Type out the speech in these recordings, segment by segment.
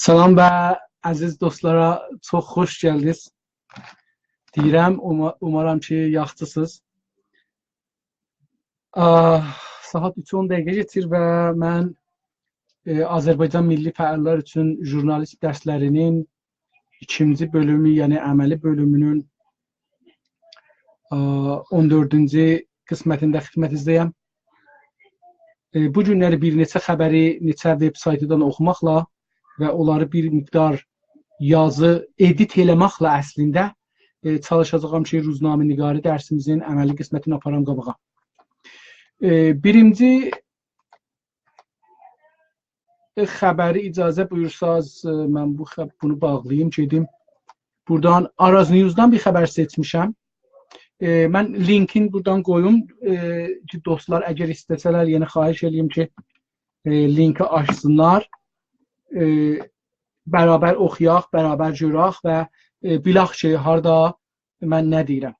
Salam və əziz dostlara, çox xoş gəldiniz. Deyirəm, umaram ki, yaxşısınız. Saat 3:10 dəqiqə keçir və mən Azərbaycan Milli Fəallar üçün jurnalist dərslərinin ikinci bölümü, yəni əməli bölümünün 14-cü qismətində xidmətinizdəyəm. Bu günləri bir neçə xəbəri neçə web saytından oxumaqla və onları bir miqdar yazı edit eləməklə əslində çalışacağım ki, Ruznameniqari dərsimizin əməli qismətini aparam qabağa. Birinci xəbəri icazə buyursaz, mən bunu bağlayayım, gedim. Buradan Araz News'dan bir xəbər seçmişəm. Mən linkin buradan qoyum ki, dostlar əgər istəsələr, yenə xahiş edeyim ki, linki açsınlar. Bərabər oxuyaq, bərabər görək və bilək ki, harda mən nə deyirəm.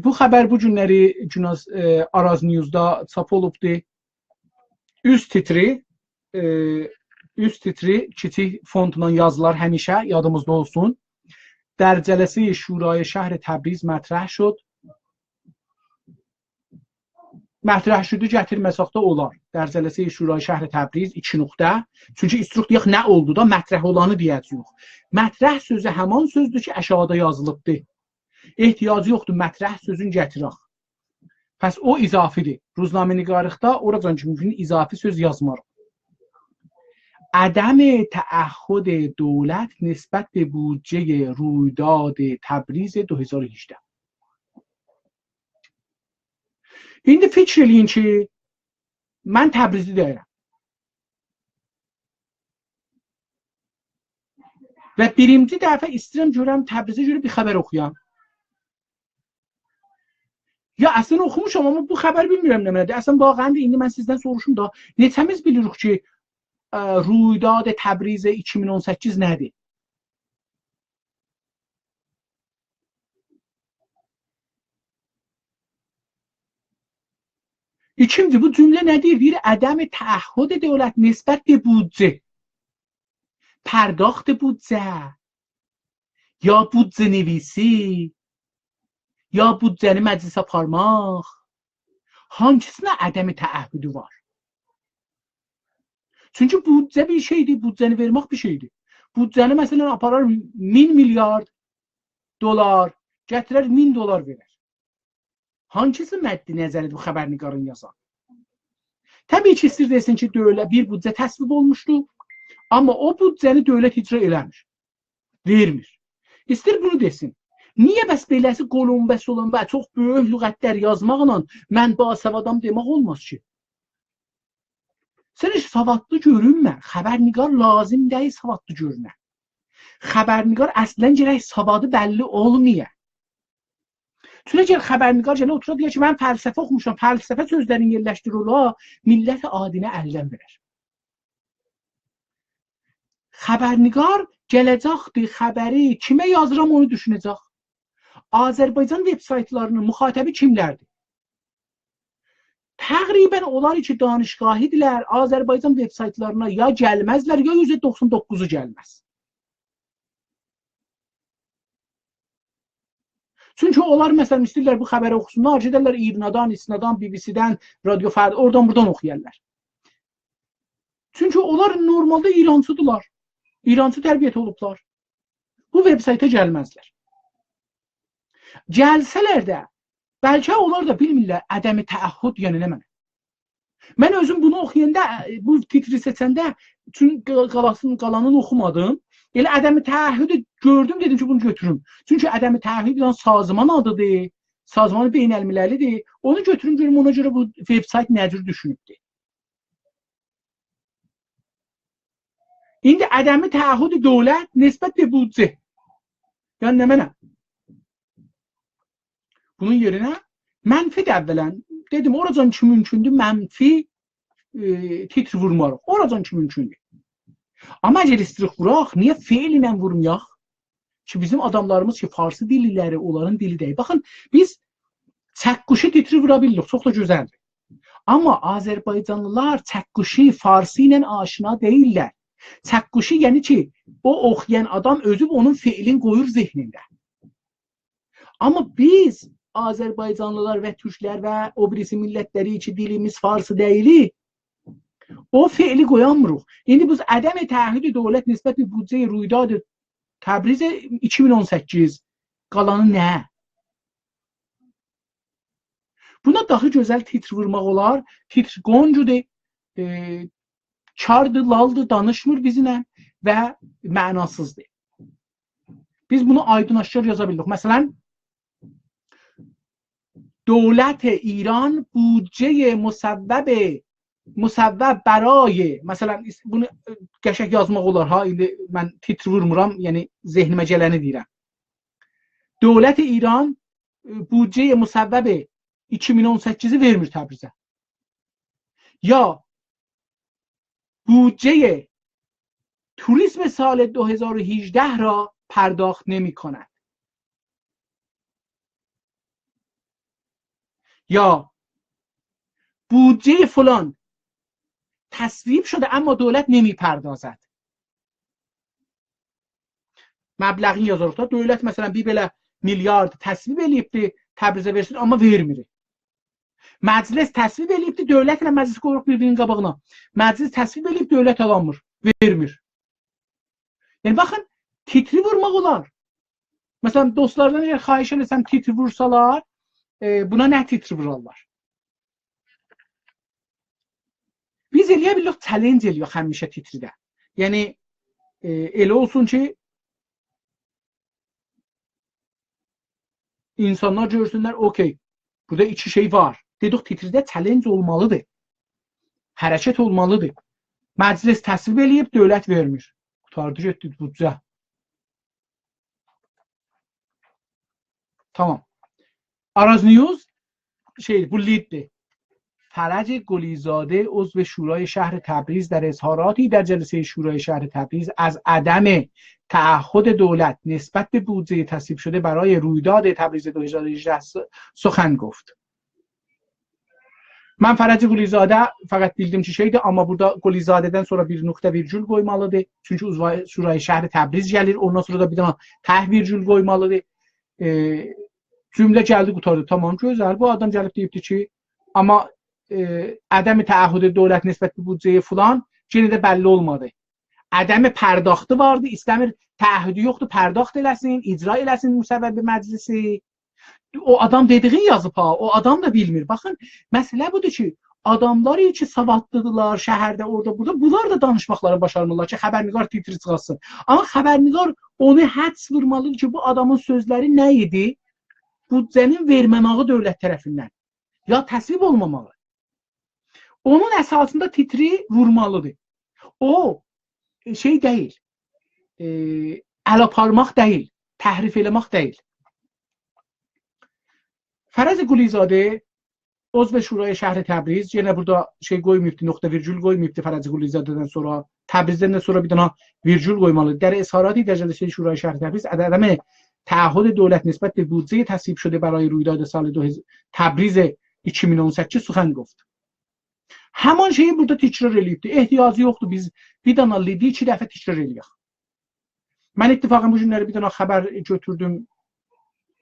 Bu xəbər bu günləri Araz News'da çap olubdur. Üst titri kiçik fontla yazılar həmişə yadımızda olsun. Dərcələsi Şurayı Şəhri Təbriz mətrəh şud. Mətrəh şudu gətirməsək də olar. Dərcələsi Şurayı Şəhri Təbriz 2 nöqtə. Çünki istiruq deyək nə oldu da mətrəh olanı deyəcəyik. Mətrəh sözü həman sözdür ki, aşağıda yazılıbdır. Ehtiyacı yoxdur mətrəh sözünü gətirək. Pəs o izafidir. Ruznameniqarlıqda oradan ki, mümkün izafi söz yazmarıq. عدم تعهد دولت نسبت به بودجه رویداد تبریز 2018. İndi fikr eləyin ki, mən Təbrizi deyirəm. Və birinci dəfə istəyirəm görəm Təbrizə görə bir xəbər oxuyam. Ya əslində oxumuşam, amma bu xəbər bilmirəm nə mənədir. Əslində vaxtında indi mən sizdən soruşum da, neçəmiz bilirik ki, رویداد تبریز 2018 nədir? İkinci, bu cümlə nədir? Bir ədəm təəhhüd dövlət nisbət به بودجه. پرداخت بودجه یا بودجه نویسی یا بودجه məclis aparmaq. Hangisində ədəm təəhhüdü var? Çünki büdcə bir şeydir, büdcəni vermək bir şeydir. Büdcəni məsələn aparar 1000 milyard dolar, gətirər 1000 dolar verər. Hangisi məddi nəzəridir bu xəbərnigarın yazan? Təbii ki, istəyir desin ki, dövlət bir büdcə təsvib olmuşdur, amma o büdcəni dövlət icra eləmir, vermir. İstəyir bunu desin. Niyə bəs beləsi qolunbəs olan və çox böyük lüğətlər yazmaqla mən basavadam demək olmaz ki? Sən heç savadlı görünmə. Xəbərnigar lazım deyil savadlı görünə. Xəbərnigar əslən gərək savadı bəlli olmaya. Çünki əgər xəbərnigar gələ oturur deyir ki, mən fəlsəfə oxumuşam, fəlsəfə sözlərini yerləşdirirlər, millət adinə əldən verər. Xəbərnigar gələcəkdir, xəbəri kimə yazıram onu düşünəcək. Azərbaycan veb saytlarının müxatəbi kimlərdir? təqribən onlar ki danışgahidirlər, Azərbaycan veb-saytlarına ya gəlməzlər, ya %99'u gəlməz. Çünki onlar məsələn istəyirlər bu xəbəri oxusunlar, gedərlər İRNA-dan, İSNA-dan, BBC-dən, Radio Fərdi, oradan buradan oxuyarlar. Çünki onlar normalda İrancıdırlar. İrancı tərbiyyət olublar. Bu veb-sayta gəlməzlər. Gəlsələr də, bəlkə onlar da bilmirlər ədəmi təəhhüd yəni nə mənə. Mən özüm bunu oxuyanda, bu titri seçəndə, çünki qalanını oxumadım. Elə ədəmi təəhhüdü gördüm, dedim ki, bunu götürüm. Çünki ədəmi təəhhüd sazman adıdır, sazmanı beynəlmiləlidir. Onu götürüm, görüm, ona görə bu veb-sayt nə cür düşünübdür. İndi ədəmi təəhhüd dövlət nisbət bir büdcə. Yəni nə mənə? Bunun yerinə mənfi də əvvələn, dedim, oracan ki mümkündür, mənfi titr vurmarıq. Oracan ki mümkündür. Amma əgər istirik vuraq, niyə feil ilə vurmayaq? Ki bizim adamlarımız ki, farsı dilliləri, onların dili deyil. Baxın, biz çəkkuşu titri vura bilirik, çox da gözəldir. Amma Azərbaycanlılar çəkkuşu farsı ilə aşina deyirlər. Çəkkuşu yəni ki, o oxuyan adam özü onun feilin qoyur zehnində. Amma biz Azərbaycanlılar və Türklər və o birisi millətləri ki, dilimiz farsı deyilik, o feili qoyanmırıq. İndi biz ədəm-i təəhhüd dövlət nisbət büdcə ruydad Təbriz 2018 qalanı nə? Buna daha gözəl titr vurmaq olar. Titr qoncudur, kardır, laldır, danışmır bizimlə və mənasızdır. Biz bunu aydın-aşkar yaza bilirik. Məsələn, dövlət İran büdcə musəvvəb برای, məsələn, bunu qəşəng yazmaq olar, ha, indi mən titr vurmuram, yəni zehnimə gələni deyirəm. Dövlət İran büdcə musəvvəb 2018'i vermir Təbrizə. Ya büdcه توریسم سال 2018 را پرداخت نمی کند. یا بودجه فلان تصویب شده اما دولت نمی پردازد. مبلغی yazarıq da dövlət məsələn 1 belə milyard təsvib eləyibdi Təbrizə versin amma vermir. Məclis təsvib eləyibdi, dövlət ilə məclis qoyuruq bir-birinin qabağına. Məclis təsvib eləyib, dövlət alanmır, vermir. Yəni baxın, titri vurmaq olar. Məsələn, dostlardan eğer xahiş eləsəm titri vursalar, buna nə titri vurarlar? Biz eləyə bilirik, challenge eləyirik həmişə titridə. Yəni, elə olsun ki, insanlar görsünlər, okey, burada iki şey var. Dedik, titridə challenge olmalıdır. Hərəkət olmalıdır. Məclis təsvib eləyib, dövlət vermir. Qutardı getdik büdcə. Tamam. Araz News bu لیدdir. فرج گلیزاده عضو شورای شهر تبریز در اظهاراتی در جلسه شورای شهر تبریز از عدم تعهد دولت نسبت به بودجه تصویب شده برای رویداد تبریز 2018 سخن گفت. Mən Fərəc Qulizadə fəqət bildim ki şeydir, amma burada Qulizadədən sonra bir nöqtə virgül qoymalıdır. Çünki Şurayı şəhri Təbriz gəlir, ondan sonra da bir dənə təh virgül qoymalıdır. Cümlə gəldi, qutardı. Tamam, gözəl. Bu adam gəlib deyibdi ki, amma ədəmi təəhhüd dövlət nisbətli büdcəyə filan yenə də bəlli olmadı. Ədəmi pərdaxtı vardı, istəmir təəhhüdü yoxdur, pərdaxt eləsin, icra eləsin müsəvvəbi məclisi. O adam dediğin yazıb ha, o adam da bilmir. Baxın, məsələ budur ki, adamlar ki savadlıdırlar, şəhərdə, orada, burada, bunlar da danışmaqları başarmırlar ki, xəbərniqar titri çıxasın. Amma xəbərniqar onu həds vurmalıdır ki, bu adamın sözləri nə idi? Büdcənin verməməyi dövlət tərəfindən. Ya təsvib olmamalı. Onun əsasında titri vurmalıdır. O, şey deyil, əl aparmaq deyil, təhrif eləmək deyil. Fərəz Qulizadə عضو شورای شهر تبریز yenə burada şey qoymayıbdı, nöqtə virgül qoymayıbdı Fərəc Qulizadədən sonra, Təbrizdən də sonra bir dənə virgül qoymalıdır. در اظهارات در جلسه شورای شهر تبریز عدم تعهد دولت نسبت به بودجه تصویب شده برای رویداد سال تبریز 2018 سخن گفت. Həman şeyi burada təkrar eləyibdi. Ehtiyacı yoxdur biz bir dana lidi 2 dəfə təkrar eləyək. Mən ittifaqən bu günləri bir dana xəbər götürdüm.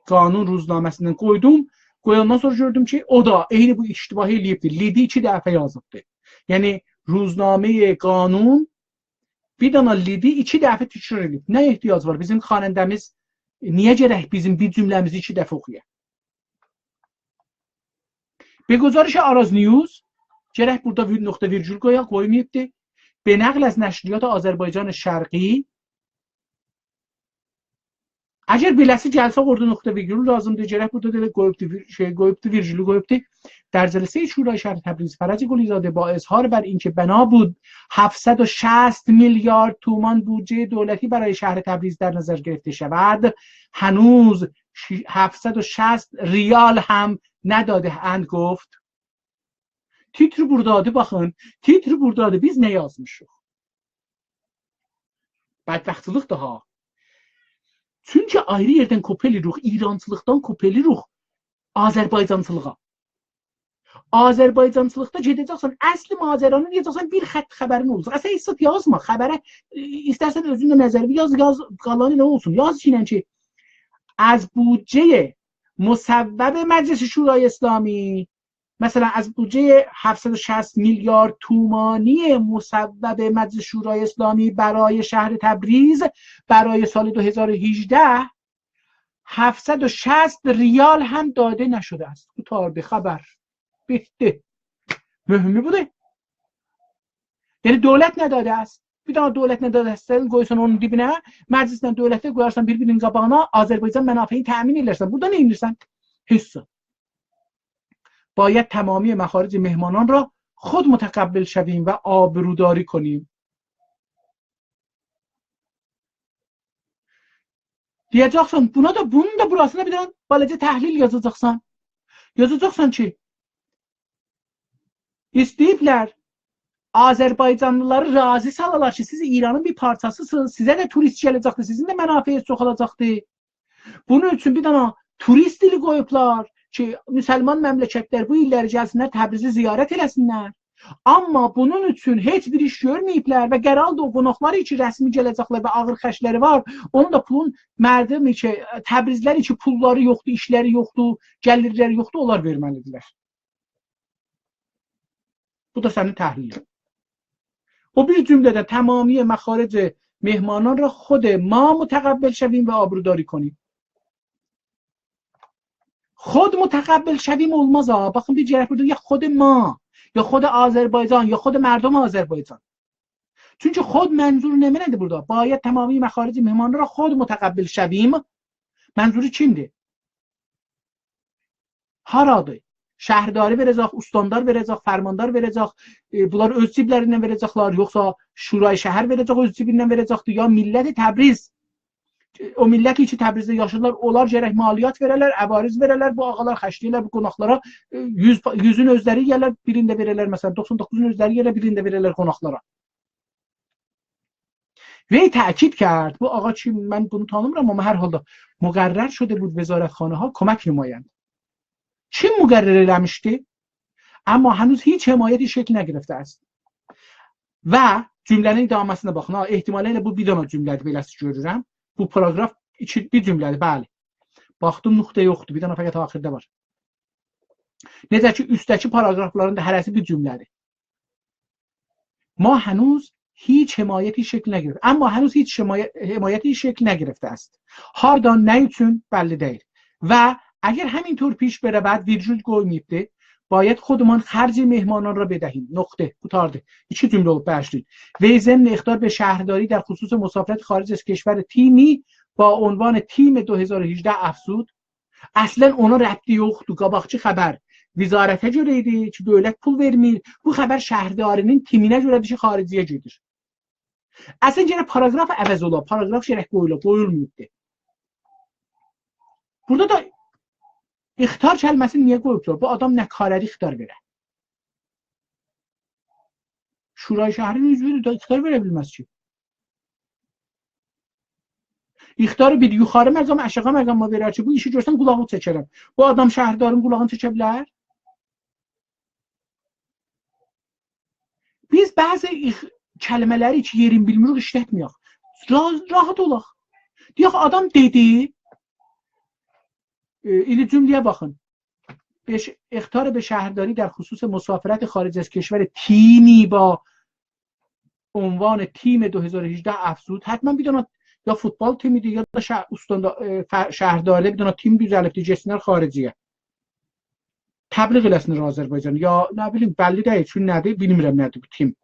Qanun ruznaməsindən qoydum. Qoyandan sonra gördüm ki, o da eyni bu iştibahı eləyibdi. Lidi 2 dəfə yazıbdı. Yəni ruznamə qanun bir dana lidi 2 dəfə təkrar eləyib. Nə ehtiyac var? Bizim xanəndəmiz niyə gərək bizim bir cümləmizi 2 dəfə oxuya? به گزارش آراز نیوز گرک burada نقطه ویرگول qoymayıbdı. به نقل از نشریات آذربایجان شرقی اگر beləsi gəlsə orada nöqtə virgül lazımdır. Gərək burada da qoyubdu, virgülü qoyubdu. در جلسه شورای شهر تبریز فرج گلیزاده با اظهار بر اینکه بنا بود 760 میلیارد تومان بودجه دولتی برای شهر تبریز در نظر گرفته شود، هنوز 760 ریال هم نداده اند گفت. تیتر buradadır, baxın. Titr buradadır. Biz nə yazmışıq? Bədbəxtlik daha. Çünki ayrı yerdən kopeliruq, İrancılıqdan kopeliruq Azərbaycancılığa. Azərbaycancılıqda gedəcəksən, əsli macəranı deyəcəksən, bir xətt xəbərin olacaq. Əsə hissat yazma, xəbərə istərsən özünlə nəzəri yaz, qalanı nə olsun? Yaz ki, از بودجه مصوب مجلس شورای اسلامی، مثلا از بودجه 760 میلیارد تومانی مصوب مجلس شورای اسلامی برای شهر تبریز برای سال 2018 760 ریال هم داده نشده است. Bu tarihte خبر bitti. Mühümü bu de. Yani devlet ne dade است. Bir tane devlet ne dade است. Koysan onun dibine, meclisden devlete koyarsan birbirinin qabağına Azerbaycan menafeyi təmin edersən. Burada ne indirsən? Hisse. باید تمامی مخارج مهمانان را خود متقبل شویم و آبروداری کنیم. Deyəcəksən, bunun da burasına bir dənə balaca təhlil yazacaqsan. Yazacaqsan ki, istəyiblər Azərbaycanlıları razı salalar ki, siz İranın bir parçasısınız, sizə də turist gələcəkdir, sizin də mənafeyiniz çoxalacaqdır. Bunun üçün bir dənə turist dili qoyublar ki, müsəlman məmləkətlər bu illəri gəlsinlər, Təbrizi ziyarət eləsinlər. Amma bunun üçün heç bir iş görməyiblər və qəralda o qonaqları ki, rəsmi gələcəklər və ağır xərcləri var. Onun da pulun mərdimi ki, Təbrizlər ki, pulları yoxdur, işləri yoxdur, gəlirləri yoxdur, onlar verməlidirlər. Bu da sənin təhlilin. O bir cümlədə tamamiye məxaric mehmanan را خود ما متقبل شویم و آبروداری کنیم. خود متقبل شویم olmaz ha. Bakın bir cəhət burada ya خود ما یا خود آذربایجان یا خود مردم آذربایجان. Çünkü خود منظور نمیده burada. باید تمامی مخارج مهمان را خود متقبل شویم. منظوری kimdir? Haradır? Şəhrdari verəcək, ustandar verəcək, fərmandar verəcək, bunlar öz ciblərindən verəcəklər, yoxsa şuray şəhər verəcək, öz cibindən verəcəkdir, ya milləti Təbriz, o milləti ki Təbrizdə yaşayırlar, onlar gərək maliyyat verələr, əvariz verələr, bu ağalar xəşləyirlər bu qonaqlara, 100'ün özləri yerlər, birində verələr, məsələn 99'un özləri yerlər, birində verələr qonaqlara. Və təkid کرد, bu ağa ki, mən bunu tanımıram, amma hər halda müqərrər şده بود وزارتخانه‌ها کمک نمایند. Kim müqərrer eləmişdi? Amma henüz hiç himayeti şekil نگرفته است. Və cümlənin idaməsində baxın, ehtimalə bu bir dənə cümlədir, beləsi görürəm. Bu paragraf bir cümlədir, bəli. Baxdım, nöqtə yoxdur, bir dənə fəqət axırda var. Necə ki, üstdəki paragrafların da hərəsi bir cümlədir. ما هنوز هیچ حمایتی şekil نگرفته. Amma henüz hiç himayeti şekil نگرفته است. Hardan, nə üçün bəlli deyil. Və اگر همینطور پیش بره بعد ویرگول qoymayıbdı, باید خودمان خرج مهمانان را بدهیم. نقطه. قطارده. iki cümle olub başlayın. و ضمن اخطار به شهرداری در خصوص مسافرت خارج از کشور تیمی با عنوان تیم 2018 افزود. اصلا ona rəbti yoxdur. Qabaqçı xəbər vizarətə görə idi ki, dövlət pul vermir. Bu xəbər şəhərdarinin timinə görədir ki, xariciyə gedir. Əslən gərək paragraf əvəz ola, paragraf gərək qoyulmayıbdı. Burada da İxtar kəlməsini niyə qoyublar? Bu adam nə karəri ixtar verə? Şuray şəhərin üzvüdür da ixtar verə bilməz ki. İxtarı bir yuxarı məqam, aşağı məqama verər ki, bu işi görsən qulağını çəkərəm. Bu adam şəhərdarın qulağını çəkə bilər? Biz bəzi kəlmələri heç yerin bilmirik, işlətmiyoruz. Rahat olaq. Deyək, adam dedi, این cümleye bakın. اخطار به شهرداری در خصوص مسافرت خارج از کشور تیمی با عنوان تیم 2018 افزود. حتما بدون یا فوتبال تیمی دیگه یا şəhərdarı بدون تیم düzəlibdi, getsinlər xariciyə. Təbliğ eləsinlər Azərbaycan. Ya nə bilim, bəlli deyil. Çünki nədir? Bilmirəm nədir bu tim.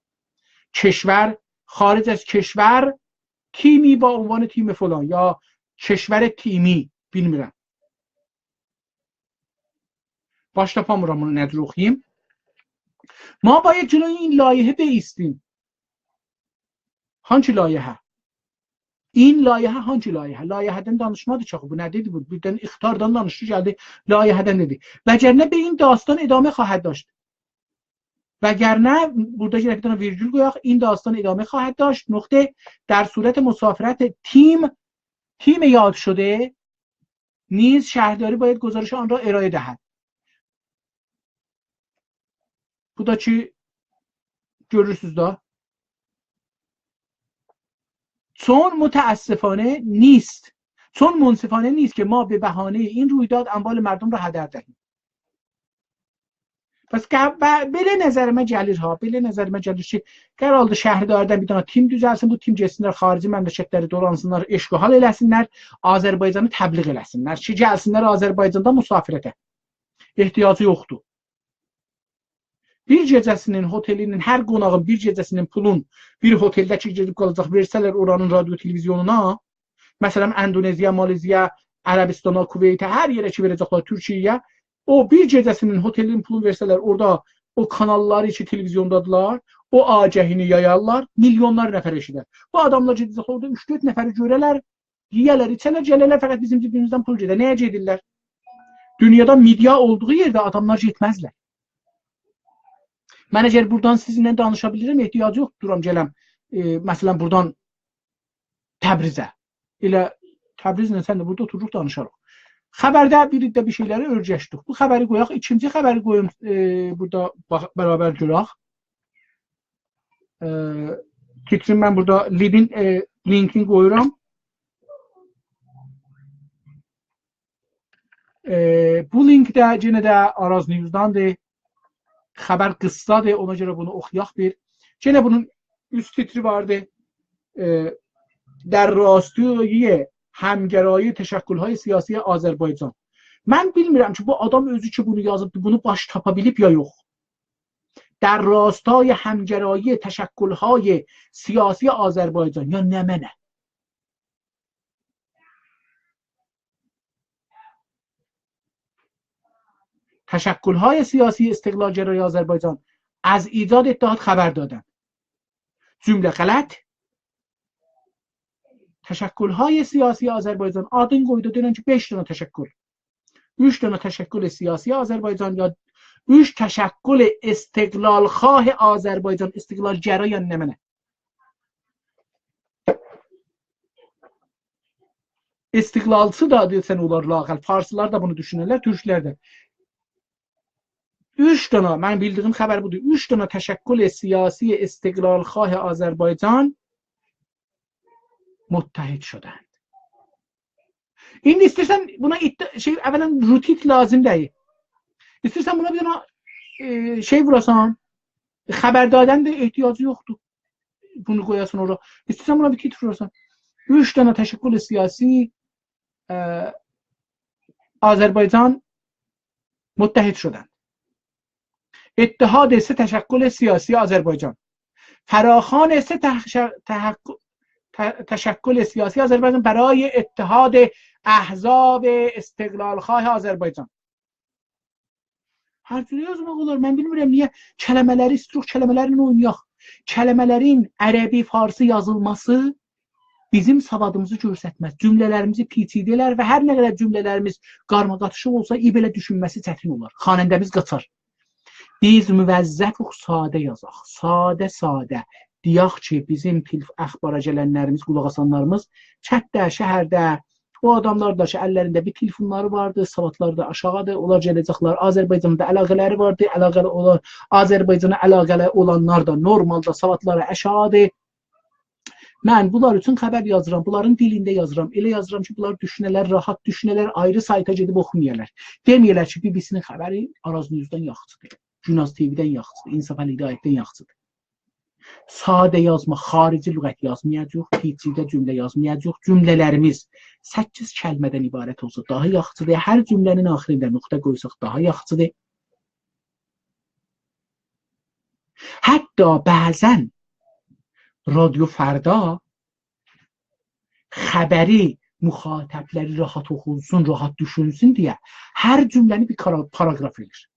کشور خارج از کشور تیمی با عنوان تیم فلان یا کشور تیمی bilmirəm. Baş tapamıram bunu nədir oxuyayım. ما باید جلوی این لایحه بایستیم. Hangi layihə? این layihə hangi layihə? Layihədən danışmadı çox. Bu nə dedi bu? Birdən ixtardan danışdı, gəldi layihədən dedi. Vəgərnə به این داستان ادامه خواهد داشت. وگرنه burada یک دونه ویرگول qoyaq. این داستان ادامه خواهد داشت. نقطه در صورت مسافرت تیم یاد شده نیز شهرداری باید گزارش آن را ارائه دهد. Bu da ki görürsüz da. چون متاسفانه نیست. چون منصفانه نیست که ما به بهانه این رویداد اموال مردم را هدر دهیم. پس belə nəzərimə gəlir ha, belə nəzərimə gəlir ki, herhalde şəhərlərdən bir dənə tim düzəlsin, bu tim getsinlər xarici məmləkətləri dolansınlar, eşqihal eləsinlər, Azərbaycanı təbliğ eləsinlər ki, gəlsinlər Azərbaycanda musafirətə. Ehtiyacı yoxdur. Bir gecəsinin, hotelinin, hər qonağın bir gecəsinin pulun bir hoteldə ki, gedib qalacaq, versələr oranın radio televizyonuna, məsələn, Endoneziya, Maleziya, Ərəbistana, Kuveytə, hər yerə ki, verəcəklər, Türkiyəyə, o bir gecəsinin hotelinin pulunu versələr, orada o kanalları ki, televizyondadılar, o agəhini yayarlar, milyonlar nəfər eşidər. Bu adamlar gedəcək, orada 3-4 nəfəri görələr, yiyələr, içələr, gələrlər, fəqət bizim cibimizdən pul gedir. Nəyə gedirlər? Dünyada media olduğu yerdə adamlar getməzlər. Mən əgər buradan sizinlə danışabilirim, ehtiyacı yoxdur, duram gələm. Məsələn, buradan Təbrizə. Elə Təbrizlə sən də burada otururuq, danışarıq. Xəbərdə bir şeyləri örgəşdik. Bu xəbəri qoyaq. İkinci xəbəri qoyum burada bərabər görək. Titrin mən burada linkini qoyuram. Bu link də yenə də Araz News-dandır. Xəbər qıssadır. Ona görə bunu oxuyaq bir. Yenə bunun üst titri vardı. در راستای همگرایی تشکل‌های سیاسی آذربایجان. من bilmirəm ki, bu adam özü ki bunu yazıbdı, bunu baş tapa bilib ya yox. در راستای همگرایی تشکل‌های سیاسی آذربایجان یا nə mənə. تشکل‌های سیاسی استقلالگرای آذربایجان از ایجاد اتحاد خبر دادند. جمله غلط. تشکل‌های سیاسی آذربایجان adın qoydu deyən ki 5 dənə təşəkkül. 3 dənə təşəkkül siyasi Azərbaycan ya 3 təşəkkül istiqlalxah Azərbaycan, istiqlalgəra yəni nə mənə. İstiqlalçı da desən olar lağəl. Farslılar da bunu düşünürlər, türklər də. 3 dənə, mən bildiyim xəbər budur. 3 dənə təşəkkül siyasi istiqlalxah Azərbaycan متحد شدند. این istersen buna evvelen rutit lazım değil. İstersen buna bir tane şey vurasan, haber daden de ihtiyacı yoktu. Bunu koyasın orada. İstersen buna bir titr vurasan. 3 tane teşekkül siyasi Azerbaycan متحد شدند. اتحاد سه تشکل سیاسی آذربایجان. فراخوان سه تشکل سیاسی آذربایجان برای اتحاد احزاب استقلالخواه آذربایجان. Hər cür yazmaq olar. Mən bilmirəm niyə kəlmələri istiruq, kəlmələrin oynayaq. Kəlmələrin ərəbi, farsı yazılması bizim savadımızı göstərməz. Cümlələrimizi piçidələr və hər nə qədər cümlələrimiz qarmaqatışıq olsa, belə düşünməsi çətin olar. Xanəndəmiz qaçar. Biz müvəzzəf sadə yazaq. Sadə. Deyək ki, bizim əxbara gələnlərimiz, qulaq asanlarımız kətdə, şəhərdə, O adamlar da ki, əllərində bir telefonları vardı, savadları da aşağıdır. Onlar gələcəklər. Azərbaycanda əlaqələri vardı. Əlaqəli olan Azərbaycana əlaqəli olanlar da normalda savadları aşağıdır. Mən bunlar üçün xəbər yazıram. Bunların dilində yazıram. Elə yazıram ki, bunlar düşünələr, rahat düşünələr, ayrı sayta gedib oxumayarlar. Deməyirlər ki, BBC-nin xəbəri Araz News-dan yaxşıdır. Günaz TV-dən yaxşıdır. İnsaf Hidayətdən yaxşıdır. Sadə yazma, xarici lüğət yazmayacaq, TC-də cümlə yazmayacaq. Cümlələrimiz 8 kəlmədən ibarət olsa daha yaxşıdır. Hər cümlənin axirində nöqtə qoysaq daha yaxşıdır. Hətta bəzən Radio Fərda xəbəri müxatəbləri rahat oxunsun, rahat düşünsün deyə hər cümləni bir paragraf edir.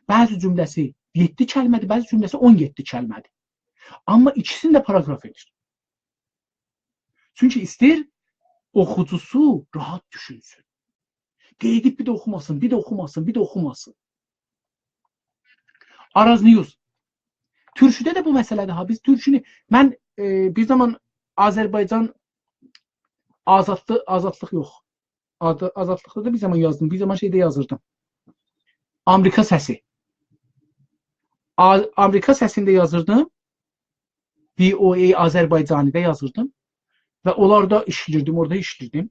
Bəzi cümləsi 7 kəlmədir, bəzi cümləsi 17 kəlmədir. Amma ikisini də paragraf edir. Çünki istəyir oxucusu rahat düşünsün. Qeydib bir də oxumasın, bir də oxumasın, bir də oxumasın. Araz News. Türkçüdə də bu məsələdir. Ha, biz Türkçünü, mən bir zaman Azərbaycan azadlıq yox. Azadlıqda da bir zaman yazdım. Bir zaman şeydə yazırdım. Amerika səsi. Amerika səsində yazırdım. VOA Azərbaycani'də yazırdım. Və onlarda işlirdim, orada işlirdim.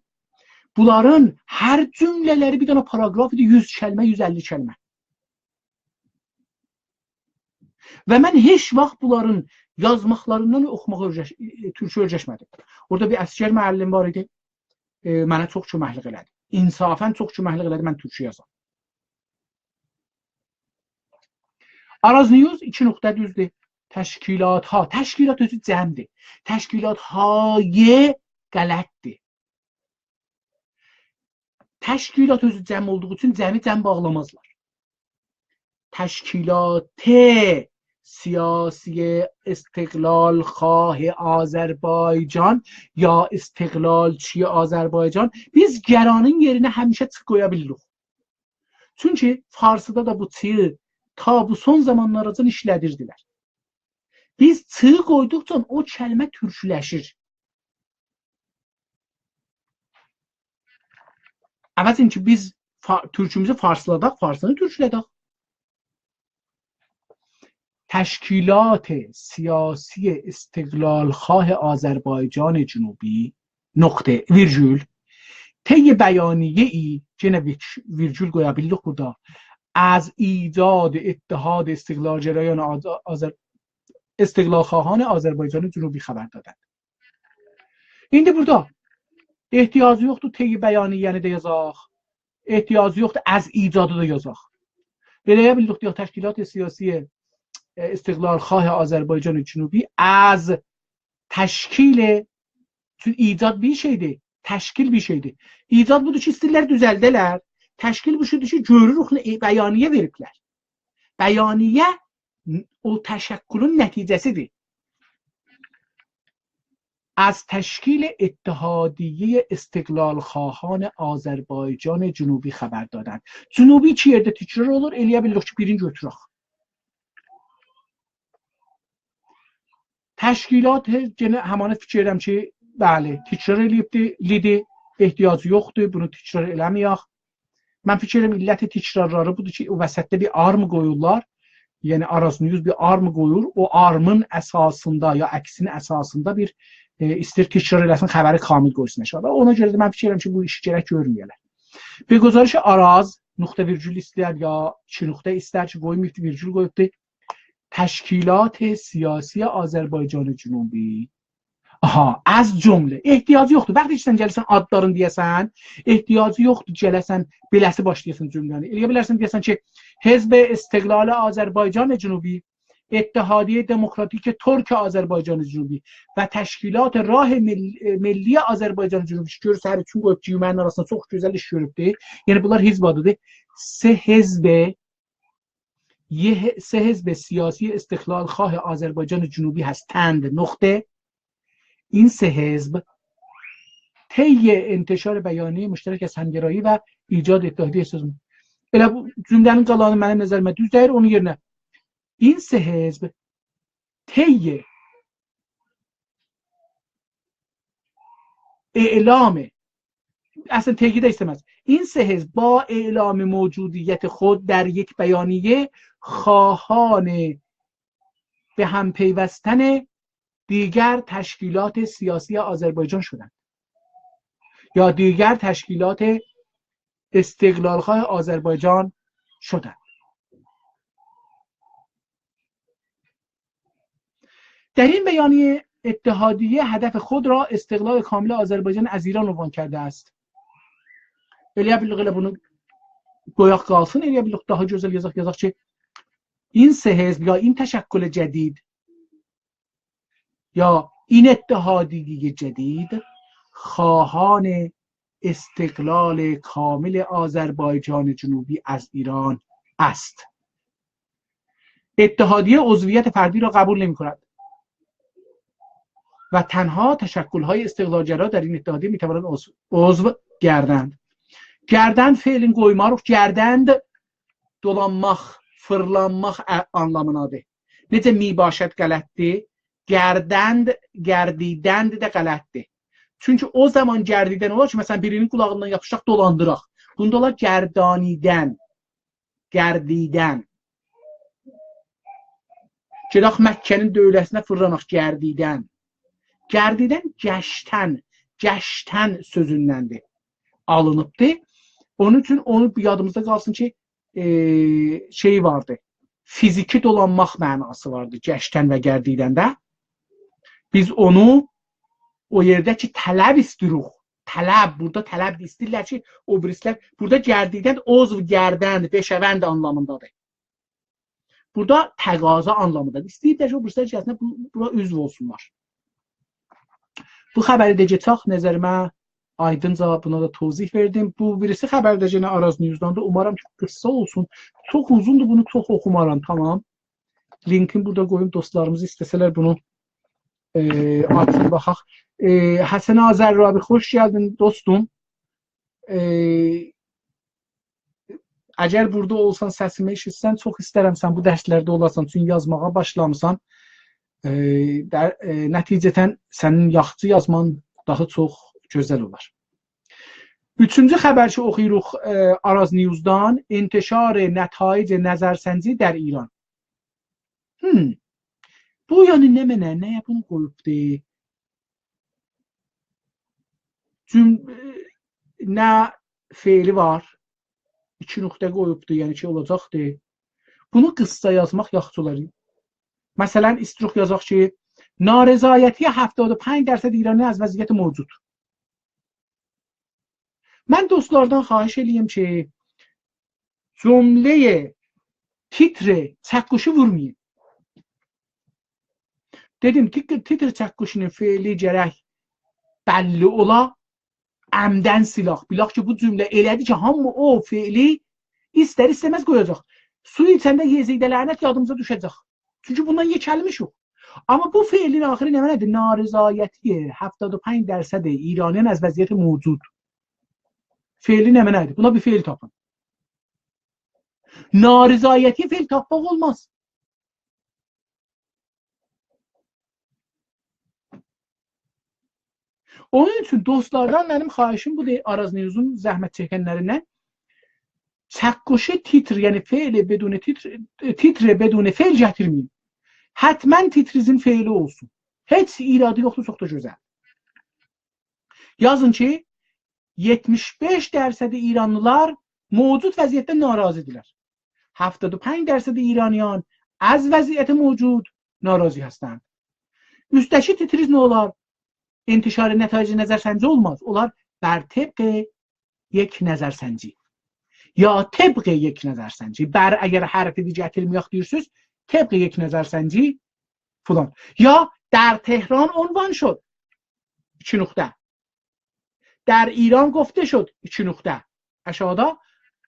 Bunların hər cümlələri bir dənə paragraf idi, 100 kəlmə, 150 kəlmə. Və mən heç vaxt bunların yazmaqlarından oxumağa türkçə öyrəşmədim. Orada bir əsgər müəllim var idi. Mənə çox köməklik elədi. İnsafən çox köməklik elədi, mən türkçə yazam. Araz News 2 nöqtə düzdür. Təşkilat ha. Təşkilat özü cəmdir. Təşkilat hayə qələtdir. Təşkilat özü cəm olduğu üçün cəmi cəm bağlamazlar. Təşkilat siyasi istiqlal xah Azərbaycan ya istiqlalçı Azərbaycan biz gəranın yerinə həmişə çıx qoya bilirik. Çünki Farsıda da bu çığı ta bu son zamanlardan işlədirdilər. Biz çığı qoyduqca o kəlmə türkləşir. Əvvəlcə ki biz türkümüzü farsladaq, farsını türklədik. تشکیلات سیاسی استقلالخواه آذربایجان جنوبی نقطه ویرجول طی بیانیه ای که ویرجول qoyabilirlik burada از ایجاد اتحاد استقلالگرایان استقلالخواهان آذربایجان جنوبی خبر دادند. İndi burada ehtiyacı yoxdur təyi bəyaniyəni də yazaq. Ehtiyacı yoxdur az icadı da yazaq. Eləyə bildik diyor təşkilat siyasi استقلالخواه آذربایجان جنوبی از təşkil çünki icad bir şeydir, təşkil bir şeydir. İcad budur ki, istirlər düzəldələr. Təşkil bu şeydir ki, görürük bəyaniyə veriblər. Bəyaniyə o təşəkkülün nəticəsidir. از تشکیل اتحادیه استقلالخواهان آذربایجان جنوبی خبر دادند. جنوبی چی yerdə təkrar olur? Eləyə bilirik ki, birini götürək. Təşkilat həmanə fikirəm ki, bəli, təkrar eləyibdi, ehtiyacı yoxdur, bunu təkrar eləməyək. Mən fikirəm illəti təkrarları budur ki, o vəsətdə bir arm qoyurlar. Yəni Araz News bir arm qoyur. O armın əsasında ya əksinin əsasında bir istəyir təkrar eləsin, xəbəri kamil qoysun aşağıda. Ona görə də mən fikirəm ki, bu işi gərək görməyələr. Bir gözarışı Araz nöqtə virgül istəyər ya 2 nöqtə istər ki, qoymayıbdı, virgül qoyubdu. تشکیلات سیاسی آذربایجان جنوبی از جمله ehtiyacı yoxdur. Bəxtə işdən gəlirsən adlarını deyəsən, ehtiyacı yoxdur gələsən beləsi başlayasın cümləni. Eləyə bilərsən deyəsən ki, Hizb İstiqlal Azərbaycan Cənubi, اتحادیه دموکراتیک ترک آذربایجان جنوبی və təşkilat Rah Milli Azərbaycan Cənubi görürsə hər üçün qoyub cümlənin arasında çox gözəl iş görübdür. Yəni bunlar hizb adıdır. سه حزب سیاسی استقلال خواه آذربایجان جنوبی هستند نقطه این سه حزب طی انتشار بیانیه مشترک از همگرایی و ایجاد اتحادیه سازمان. Elə bu cümlənin qalanı mənim nəzərimə düz deyir, onun yerinə این سه حزب طی اعلام اصلا تقیید istemez. این سه حزب با اعلام موجودیت خود در یک بیانیه خواهان به هم پیوستن دیگر تشکیلات سیاسی آذربایجان شدند یا دیگر تشکیلات استقلالخواه آذربایجان شدند. در این بیانیه اتحادیه هدف خود را استقلال کامل آذربایجان از ایران عنوان کرده است. Elə bil bunu qoyaq qalsın, elə bil daha gözəl yazaq ki, این سه حزب یا این تشکل جدید یا این اتحادیه جدید خواهان استقلال کامل آذربایجان جنوبی از ایران است. اتحادیه عضویت فردی را قبول نمی کند و تنها تشکل‌های استقلالگرا در این اتحادیه می توانند عضو گردند. Gərdən feilin qoymarıq, gərdənd dolanmaq, fırlanmaq anlamınadır. Necə mübaşət qələtdir, gərdənd, gərdidənd də qələtdir. Çünki o zaman gərdidən olar ki, məsələn birinin qulağından yapışaq dolandıraq. Bunda olar gərdanidən, gərdidən. Gedək Məkkənin dövləsinə fırlanaq, gərdidən. Gərdidən gəştən, gəştən sözündəndir, alınıbdır. Onun üçün onu yadımızda qalsın ki, şey vardı, fiziki dolanmaq mənası vardı gəştən və gərdidəndə. Biz onu o yerdə ki, tələb istiruq. Tələb, burada tələb istəyirlər ki, o birislər, burada gərdidən ozv gərdənd, beşəvənd anlamındadır. Burada təqaza anlamındadır. İstəyirlər ki, o birislər gəlsinə bura üzv olsunlar. Bu xəbəri də geçək, nəzərimə aydınca buna da tozih verdim. Bu birisi xəbərdəcənə Araz News'dan da. Umarım ki, qısa olsun. Çox uzundur, bunu çox oxumaram. Tamam. Linkini burada qoyum. Dostlarımız istəsələr bunu atın, baxaq. Həsən Azərrabi, xoş gəldin dostum. Əgər burada olsan, səsimi eşitsən, çox istərəm sən bu dərslərdə olasan. Çünki yazmağa başlamısan. Nəticətən sənin yaxçı yazman daha çox gözəl olar. Üçüncü xəbər ki, oxuyuruq Araz News'dan. İntişar nətaic nəzərsənci در ایران. Bu yəni nə mənə, nəyə bunu qoyubdur? Nə feili var, 2 nöqtə qoyubdur, yəni ki, olacaqdır. Bunu qıssa yazmaq yaxşı olar. Məsələn, istiruq yazaq ki, نارضایتی 75% ایرانی از وضعیت موجود. من دوستlardan xahiş eləyim ki, cümləyə titr çəqquşu vurmayın. Dedim, titr çəqquşunun feili gərək bəlli ola, əmdən silah. Bilaq ki, bu cümlə elədir ki, hamı o feili istər istəməz qoyacaq. Su içəndə yezikdə lənət yadımıza düşəcək. Çünki bundan یک kəlmə yox. Amma bu feilin axırı nə mənədir? نارضایتی 75% ایرانیان از وضعیت موجود. Feili nə mənədir? Buna bir feil tapın. Narizayəti feil tapmaq olmaz. Onun üçün dostlardan mənim xahişim budur, Araz News'un zəhmət çəkənlərindən. Çəqquşu titr, yəni feili bedune titr bedune feil gətirməyin. Hətmən titrizin feili olsun. Heç iradı yoxdur, çox da gözəl. Yazın ki, 75% İranlılar mevcut vəziyyətdən narazıdırlar. 75% İraniyan az vəziyyət mevcut narazı hastند. Üstəki titriz nə olar? İntişar nətaic nəzərsənci olmaz. Olar bər təbq یک nəzərsənci. Ya təbq یک nəzərsənci. Bər əgər hərfi gətirməyək deyirsiniz, təbq یک nəzərsənci falan. Ya در تهران عنوان شد 2 نقطه. در ایران گفته شد 2 نقطه. اشهادا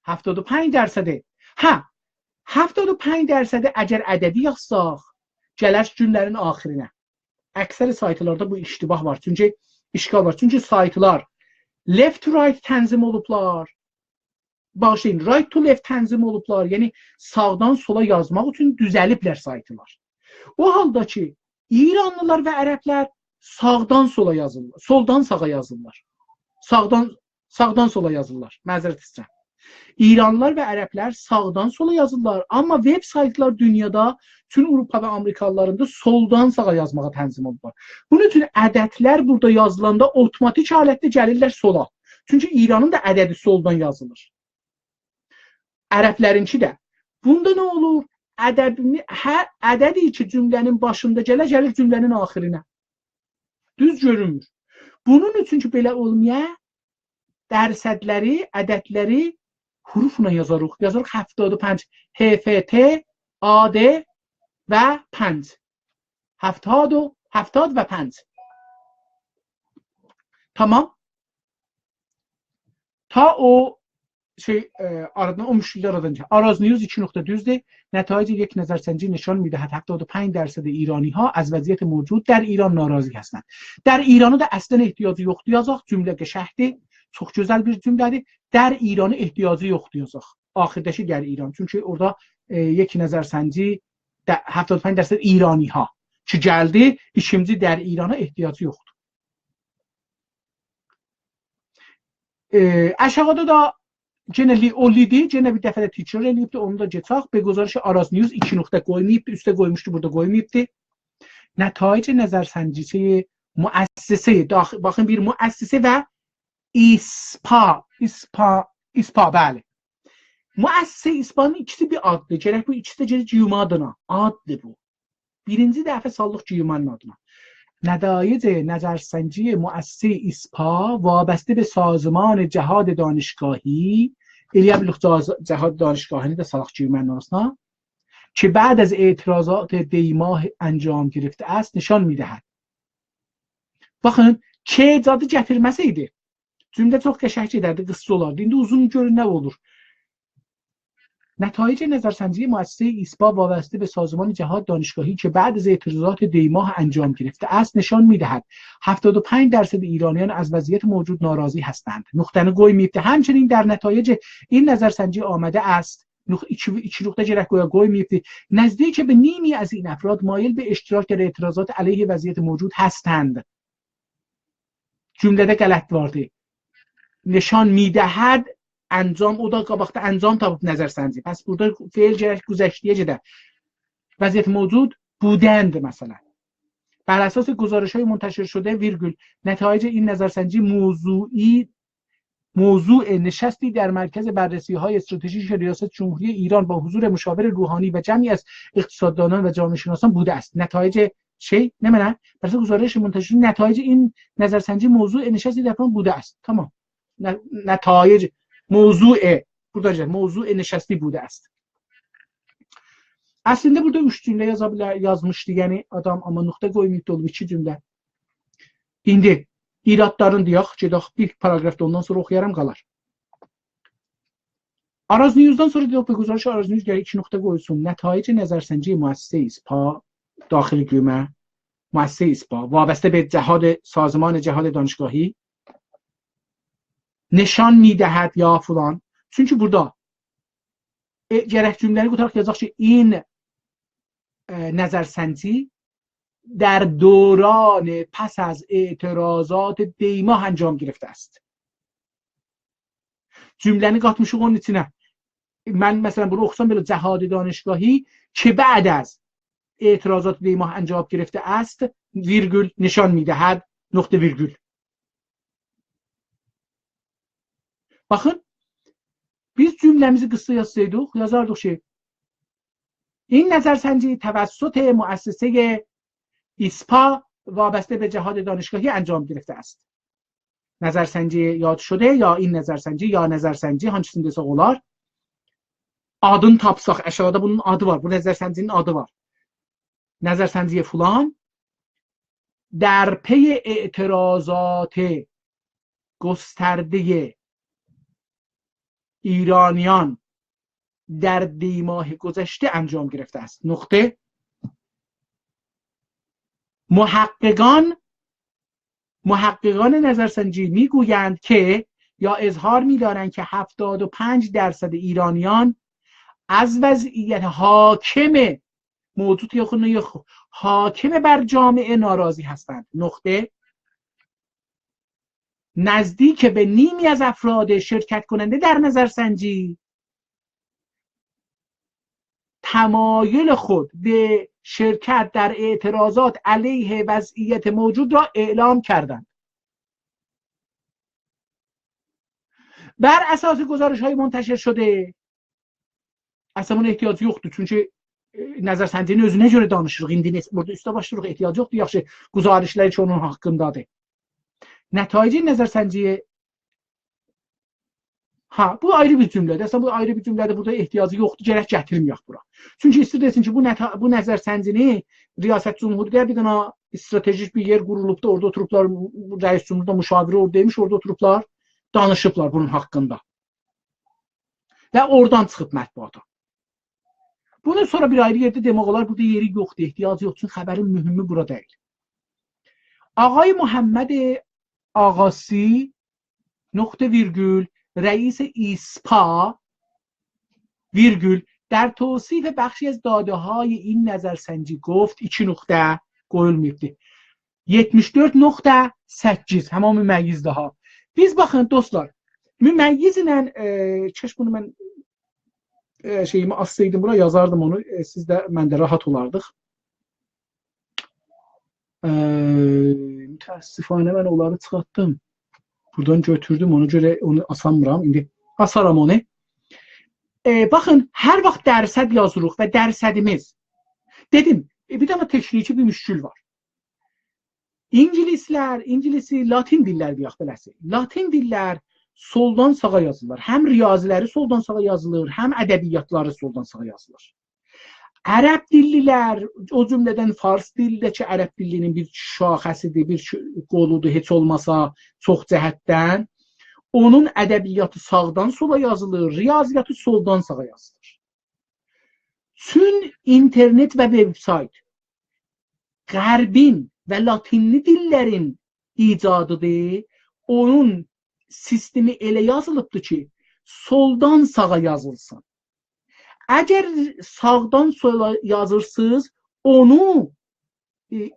75%. Ha 75% əgər ədədi yazsaq, gələr cümlənin axirinə. Əksər saytlarda bu iştibah var. Çünki işgal var. Çünki saytlar left to right tənzim olublar. Bağışlayın, right to left tənzim olublar. Yəni sağdan sola yazmaq üçün düzəliblər saytlar. O halda ki, İranlılar və ərəblər sağdan sola yazırlar. Soldan sağa yazırlar. Sağdan Sağdan sola yazırlar. Məzərət istəyirəm. İranlılar və ərəblər sağdan sola yazırlar. Amma web saytlar dünyada tüm Avropa və Amerikalılarında soldan sağa yazmağa tənzim olunurlar. Bunun üçün ədədlər burada yazılanda otomatik halətdə gəlirlər sola. Çünki İranın da ədədi soldan yazılır. Ərəblərinki də. Bunda nə olur? Hər ədədi ki cümlənin başında gəlir cümlənin axirinə. Düz görünmür. Bunun üçün ki belə olmaya dərsədləri, ədədləri hurufla yazarıq. Yazarıq 75 HFT, AD və 5. 70 və 5. Tamam. Ta o aradan o müşkillər aradan Araz News 2 nokta düzdür. نتایج یک نظرسنجی نشان می‌دهد 75% ایرانی‌ها از وضعیت موجود در ایران ناراضی هستند. در ایران da əslən ehtiyacı yoxdur yazaq. Cümlə qəşəngdir. Çox gözəl bir cümlədir. Der İran'a ehtiyacı yoxdur yazaq. Axirdəki der İran. Çünki orada یک نظرسنجی 75% ایرانی‌ها ki gəldi. İkinci der İran'a ehtiyacı yoxdur. Aşağıda da Geneli Olidi, gene bir dəfə də teacher eləyibdi, onu da geçaq. Be guzarışı Araz News 2 nokta qoymayıbdı, üstə qoymuşdu, burada qoymayıbdı. Nətaic nəzərsəncisi müəssisi, baxın bir müəssisi və İSPA, bəli. Müəssisi, İSPA'nın ikisi bir addır. Gərək bu ikisi də gərək cüma adına. Addır bu. Birinci dəfə sallıq cümanın adına. نتایج نظرسنجی مؤسسه ایسپا وابسته به سازمان جهاد دانشگاهی جهاد دانشگاهی در سالاخچی مناسنا که بعد از اعتراضات دیماه انجام گرفته است نشان میدهد. Baxın, که zadı gətirməsəydi cümlə çox qəşəng edərdi, qısa olardı. İndi uzun görün nə olur? نتایج نظرسنجی مؤسسه ایسپا وابسته به سازمان جهاد دانشگاهی که بعد از اعتراضات دیماه انجام گرفته است نشان می‌دهد 75% ایرانیان از وضعیت موجود ناراضی هستند. نقطه گوی می‌بته همچنین در نتایج این نظرسنجی آمده است iki nokta gerek گوی می‌بته نزدیک به نیمی از این افراد مایل به اشتراک در اعتراضات علیه وضعیت موجود هستند. جمله غلط وارده. نشان می‌دهد انجام او دا qabaqda انجام tapıb nəzərsənci. Pəs burada feil gərək güzəştiyə gedə. وضعیت موجود بودند مثلا. بر اساس گزارش‌های منتشر شده ویرگول نتایج این نظرسنجی موضوع نشستی در مرکز بررسی‌های استراتژیک ریاست جمهوری ایران با حضور مشاور روحانی و جمعی از اقتصاددانان و جامعه شناسان بوده است. نتایج نمی‌دونم بر اساس گزارش منتشر نتایج این نظرسنجی موضوع نشستی در اون بوده است. تمام. نتایج موضوع نشستی budi است. Əslində burada 3 cümlə yazmışdı, yəni adam amma nöqtə qoymayıb olub 2 cümlə. İndi iradlarını deyək, gedək bir paragrafda ondan sonra oxuyaram qalar. Araz News'dan sonra deyək bu guzarış Araz News gərək 2 nöqtə qoysun. نتایج نظرسنجی مؤسسه ایسپا داخل گومه مؤسسه ایسپا وابسته به سازمان جهاد دانشگاهی نشان میدهد یا فلان. Çünki burada gərək cümləri qutaraq yazaq ki این نظرسنجی در دوران پس از اعتراضات دیماه انجام گرفته است. cümləni qatmışıq onun içinə. من مثلا bunu oxusam belə جهاد دانشگاهی که بعد از اعتراضات دیماه انجام گرفته است ویرگول نشان میدهد نقطه ویرگول. Baxın, biz cümləmizi qısa yazsaydıq, yazardıq ki این نظرسنجی توسط مؤسسه ایسپا وابسته به جهاد دانشگاهی انجام گرفته است. نظرسنجی یاد شده یا این نظرسنجی یا نظرسنجی hangisini desək olar. Adını tapsaq, aşağıda bunun adı var. Bu nəzərsəncinin adı var. نظرسنجی فلان در پی اعتراضات گسترده ایرانیان در دیماه گذشته انجام گرفته است. نقطه. محققان نظرسنجی میگویند که یا اظهار می‌دارند که 75% ایرانیان از وضعیت حاکم موجود یا حاکم بر جامعه ناراضی هستند. نقطه. نزدیک به نیمی از افراد شرکت کننده در نظرسنجی تمایل خود به شرکت در اعتراضات علیه وضعیت موجود را اعلام کردند. بر اساس گزارش‌های منتشر شده اصلا ehtiyacı yoxdur. Çünki nəzərsəncinin özünə görə danışırıq. İndi burada üstə başlayırıq, ehtiyacı yoxdur. Yaxşı, güzarişlər heç onun haqqındadır. Nəticə nəzərsənciyə bu ayrı bir cümlədir. Əslən bu ayrı bir cümlədir. Burada ehtiyacı yoxdur. Gərək gətirməyək bura. Çünki istəyir desin ki, bu nəzərsəncini Riyasət Cumhuriyyə bir dənə stratejik bir yer qurulubda, orada oturublar, rəis cumhurda müşaviri oradaymış, orada oturublar, danışıblar bunun haqqında. Və oradan çıxıb mətbuata. Bunu sonra bir ayrı yerdə demək olar, burada yeri yoxdur, ehtiyacı yoxdur. Xəbərin mühümü burada deyil. Ağay Muhammed Ağasi nokta virgül رئیس ایسپا ویرگول در توصیف بخشی از داده های این نظرسنجی گفت 2 نقطه qoyulmayıbdı. 74.8 hamam müməyyizdə ha. Biz baxın dostlar, müməyyiz ilə keş bunu mən şeyimi assaydım bura yazardım onu. Siz də mən də rahat olardıq. Mütəəssifانه mən onları çıxartdım. Buradan götürdüm, ona görə onu asamıram. İndi asaram onu. Baxın, hər vaxt dərsəd yazırıq və dərsədimiz. Dedim, bir dənə tekniki bir müşkül var. İngilisi, Latin dillər deyək beləsi. Latin dillər soldan sağa yazılır. Həm riyaziləri soldan sağa yazılır, həm ədəbiyyatları soldan sağa yazılır. Ərəb dillilər, o cümlədən Fars dildəki ərəb dillinin bir şaxəsidir, bir qoludur, heç olmasa çox cəhətdən. Onun ədəbiyyatı sağdan sola yazılır, riyaziyyatı soldan sağa yazılır. Çün internet və websayt Qərbin və Latinli dillərin icadıdır. Onun sistemi elə yazılıbdır ki, soldan sağa yazılsın. Əgər sağdan sola yazırsınız, onu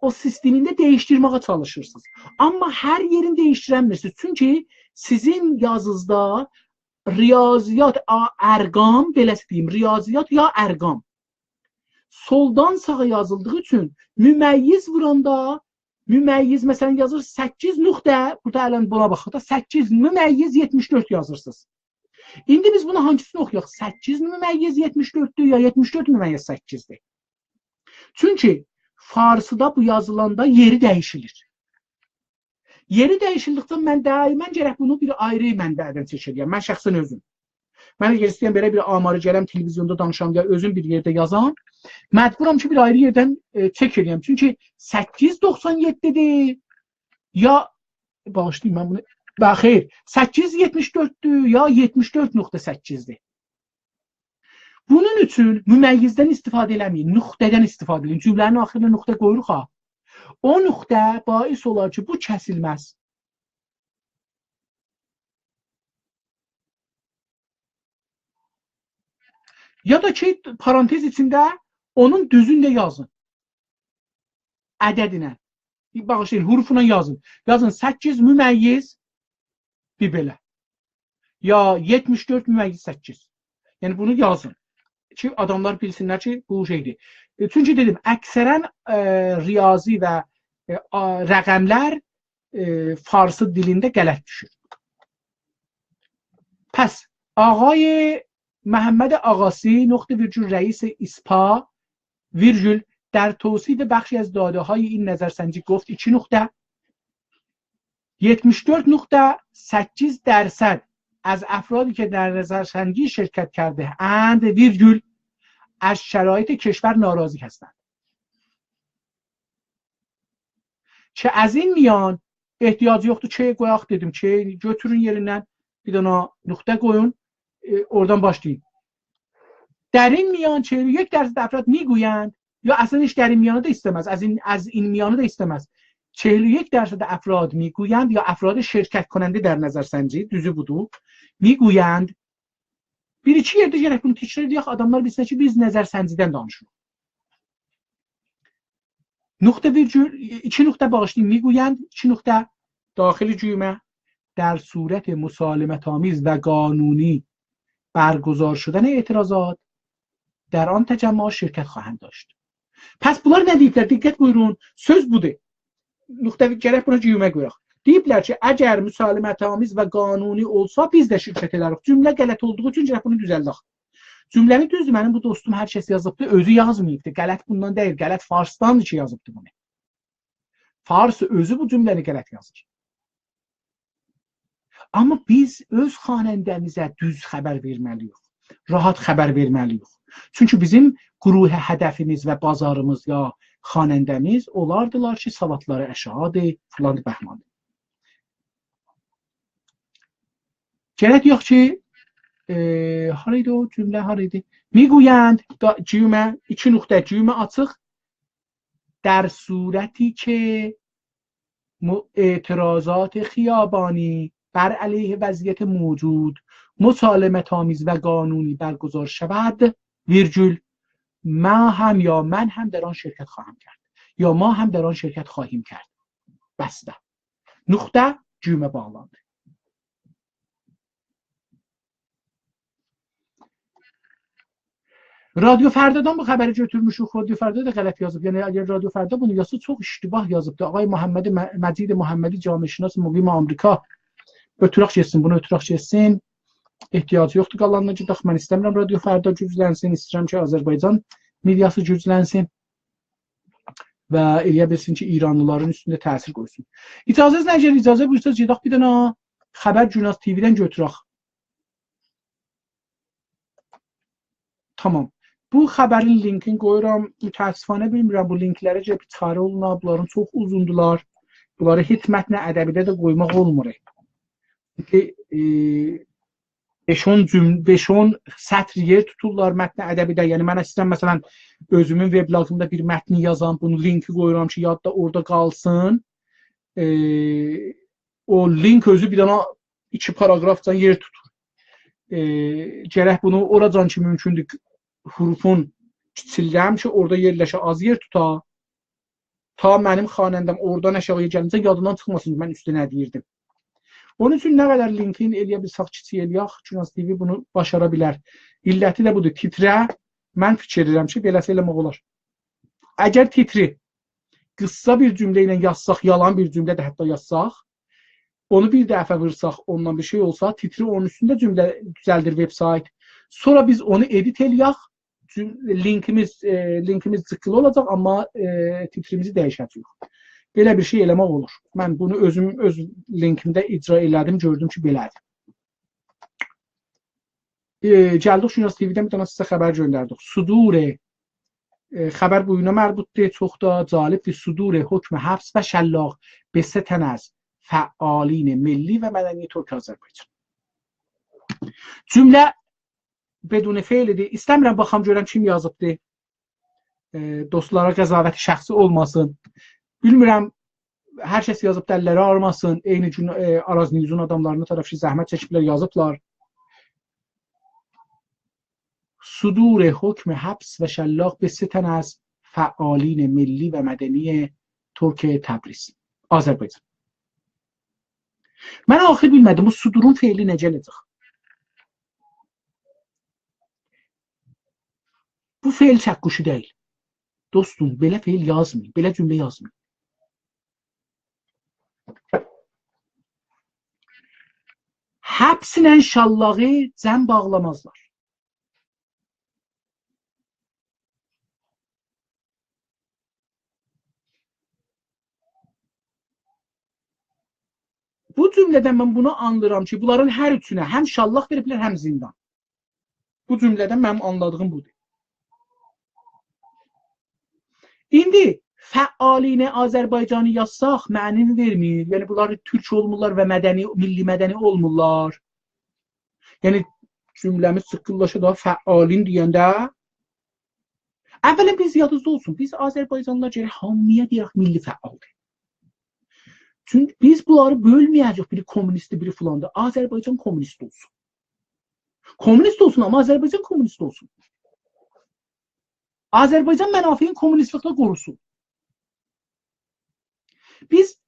o sistemində dəyişdirməyə çalışırsınız. Amma hər yerini dəyişdirəmirsiniz. Çünki sizin yazınızda riyaziyyat, ərqam, beləsi deyim, riyaziyyat ya ərqam soldan sağa yazıldığı üçün müməyyiz vuranda, müməyyiz məsələn yazır 8 nöqtə, burada ələn buna baxır da 8 müməyyiz 74 yazırsınız. İndi biz bunu hangisini oxuyaq? 8 müməyyiz 74-dür ya 74 müməyyiz 8-dir? Çünki Farsıda bu yazılanda yeri dəyişilir. Yeri dəyişildikdə mən daimən gərək bunu bir ayrı mənbədən çəkirəm. Mən şəxsən özüm. Mən əgər istəyəm belə bir amarı gələm, televizyonda danışam ya özüm bir yerdə yazam, məcburam ki bir ayrı yerdən çəkirəm. Çünki 897-dir ya bağışlayın mən bunu xeyr, 874-dür ya 74.8-dir. Bunun üçün müməyyizdən istifadə eləməyin, nöqtədən istifadə edin. Cümlənin axırına nöqtə qoyuruq ha. O nöqtə bais olar ki, bu kəsilməz. Ya da ki, parantez içində onun düzündə yazın. Ədədinə. Bağışlayın, hurufuna yazın. Yazın 8 müməyyiz bir belə. Ya 74 müməyyiz 8. Yəni bunu yazın. Ki adamlar bilsinlər ki, bu şeydir. Çünki dedim, əksərən riyazi və rəqəmlər Farsı dilində qələt düşür. Pəs, Ağay محمد آقاسی نقطه ویرگول رئیس ایسپا ویرگول در توصیف بخشی از داده های این نظرسنجی گفت 2 نقطه 74.8% از افرادی که در نظرسنجی شرکت کرده اند ویرگول از شرایط کشور ناراضی هستند. چه از این میان احتیاج yoxdur çeye qoyaq dedim. Çeye götürün yerindən bir dana nöqtə qoyun. Oradan başlayın. در این میان 41% افراد میگویند یا اصلا هیچ در این میانه da istemez. از این میانه da istemez. 41% افراد میگویند یا افراد شرکت کننده در نظرسنجی düzü budur. میگویند bir iki yerde gerek bunu təkrar edək adamlar bilsin ki biz nəzərsəncidən danışırıq. Nöqtə virgül 2 nöqtə bağışlayın. میگویند 2 nöqtə daxili cümlə در صورت مسالمت‌آمیز و قانونی برگزار شدن اعتراضات در آن təcəmmüat şirkət خواهند داشت. Pəs bunlar nə deyiblər? Diqqət buyurun. Söz budur. Nöqtəvi gərək buna cümlə qoyaq. Deyiblər ki, əgər müsalimətamiz və qanuni olsa biz də şirkət edərik. Cümlə qələt olduğu üçün gərək bunu düzəldək. Cümləni düzdür, mənim bu dostum hər kəs yazıbdı, özü yazmayıbdı. Qələt bundan deyil, qələt Farsdandır ki, yazıbdı bunu. Fars özü bu cümləni qələt yazır. Amma biz öz xanəndəmizə düz xəbər verməliyik. Rahat xəbər verməliyik. Çünki bizim quruh hədəfimiz və bazarımız ya xanəndəmiz olardılar ki, savadları əşadır, filan bəhmandır. Gərək yox ki, haraydı o cümlə, haraydı? میگویند cümlə, 2 nöqtə, cümlə açıq. در صورتی که اعتراضات خیابانی بر علیه وضعیت موجود مسالمت آمیز و قانونی برگزار شود ویرگول ما هم یا من هم در آن شرکت خواهم کرد یا ما هم در آن شرکت خواهیم کرد. بسته. نقطه cümlə bağlandı. رادیو فرداdan bu xəbəri götürmüşük. رادیو فردا da qələt yazıb. Yəni əgər رادیو فردا bunu yazsa çox iştibah yazıbdı. Ağay Məcid Muhammedi camiəşünas müqim Amerika ötürək getsin, bunu ötürək getsin. Ehtiyacı yoxdur qalanına gedək. Mən istəmirəm رادیو فردا güclənsin. İstəyirəm ki, Azərbaycan mediası güclənsin və eləyə bilsin ki, İranlıların üstündə təsir qoysun. İcazəniz nə gəlir? İcazə buyursanız gedək bir dənə Xəbər Günas TV-dən götürək. Tamam. Bu xəbərin linkini qoyuram. Mütəəssifانه bilmirəm bu linkləri cəb çıxarı oluna. Bunların çox uzundular. Bunları heç mətn ədəbidə də qoymaq olmur. Çünki 5-10 sətr yer tuturlar mətn ədəbidə. Yəni mən istəyirəm məsələn özümün vebloqumda bir mətni yazam, bunu linki qoyuram ki, yadda orada qalsın. O link özü bir dənə 2 paragrafcan yer tutur. Gərək bunu oracan ki mümkündür hurufun kiçildəm ki, orada yerləşə az yer tuta. Ta mənim xanəndəm oradan aşağıya gəlincə yadından çıxmasın mən üstə nə deyirdim. Onun üçün nə qədər linkin eləyə bilsək kiçik eləyək, Günas TV bunu başara bilər. İlləti də budur. Titrə, mən fikir edirəm ki, beləsə eləmək olar. Əgər titri qısa bir cümlə ilə yazsaq, yalan bir cümlə də hətta yazsaq, onu bir dəfə vırsaq, ondan bir şey olsa, titri onun üstündə cümlə düzəldir website. Sonra biz onu edit eləyək, linkimiz cıqqılı olacaq, amma titrimizi dəyişəcəyik. Belə bir şey eləmək olur. Mən bunu özüm öz linkimdə icra elədim, gördüm ki, belədir. Gəldik Günas TV-dən bir dənə sizə xəbər göndərdik. Sudur xəbər bu günə mərbutdur, çox da calibdir. Sudur hükm həbs və şəllaq به 3 تن از فعالین ملی و مدنی ترک آذربایجان. Cümlə بدون fe'lidir. İstəmirəm baxam görəm kim yazıbdır. Dostlara qəzavəti şəxsi olmasın. Bilmirəm hər kəs yazıb dəlləri armasın. Eyni gün Araz News'un adamlarına tərəf ki zəhmət çəkiblər yazıblar. صدور حکم حبس و شلاق به 3 تن از فعالین ملی و مدنی ترک تبریز Azərbaycan. Mən axı bilmədim bu sudurun feili necə olacaq. Bu feil çəqquşu deyil. Dostum, belə feil yazmayın, belə cümlə yazmayın. Həbslə şallağı cəm bağlamazlar. Bu cümlədən mən bunu anlıram ki, bunların hər üçünə həm şallaq veriblər, həm zindan. Bu cümlədən mənim anladığım budur. İndi fəalinə Azərbaycanı yazsaq mənini vermir. Yəni bunlar türk olmurlar və milli mədəni olmurlar. Yəni cümləmiz sıqqıllaşır da fəalin deyəndə. Əvvələn biz yadınızda olsun, biz Azərbaycanlılar gərək hamıya deyək milli fəaldır. Çünki biz bunları bölməyəcək, biri komünistdir, biri filandır. Azərbaycan komünist olsun. Komünist olsun, amma Azərbaycan komünist olsun. Azərbaycan mənafeyin komünistliklə qorusun. Biz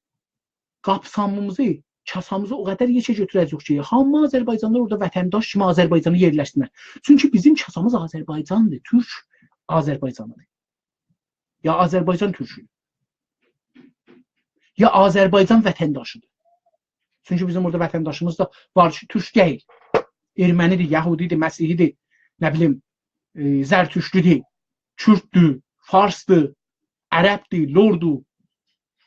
qapsamımızı kasamızı o qədər yeşə götürəcəyik ki, hamı Azərbaycanlılar orada vətəndaş kimi Azərbaycanı yerləşsinlər. Çünki bizim kasamız Azərbaycandır, Türk Azərbaycanlıdır. Ya Azərbaycan Türküdür. Ya Azərbaycan vətəndaşıdır. Çünki bizim orada vətəndaşımız da var ki, Türk deyil. Ermənidir, Yahudidir, Məsihidir, nə bilim, Zərtüştüdür, Kürddür, Farsdır, Ərəbdir, Lordur.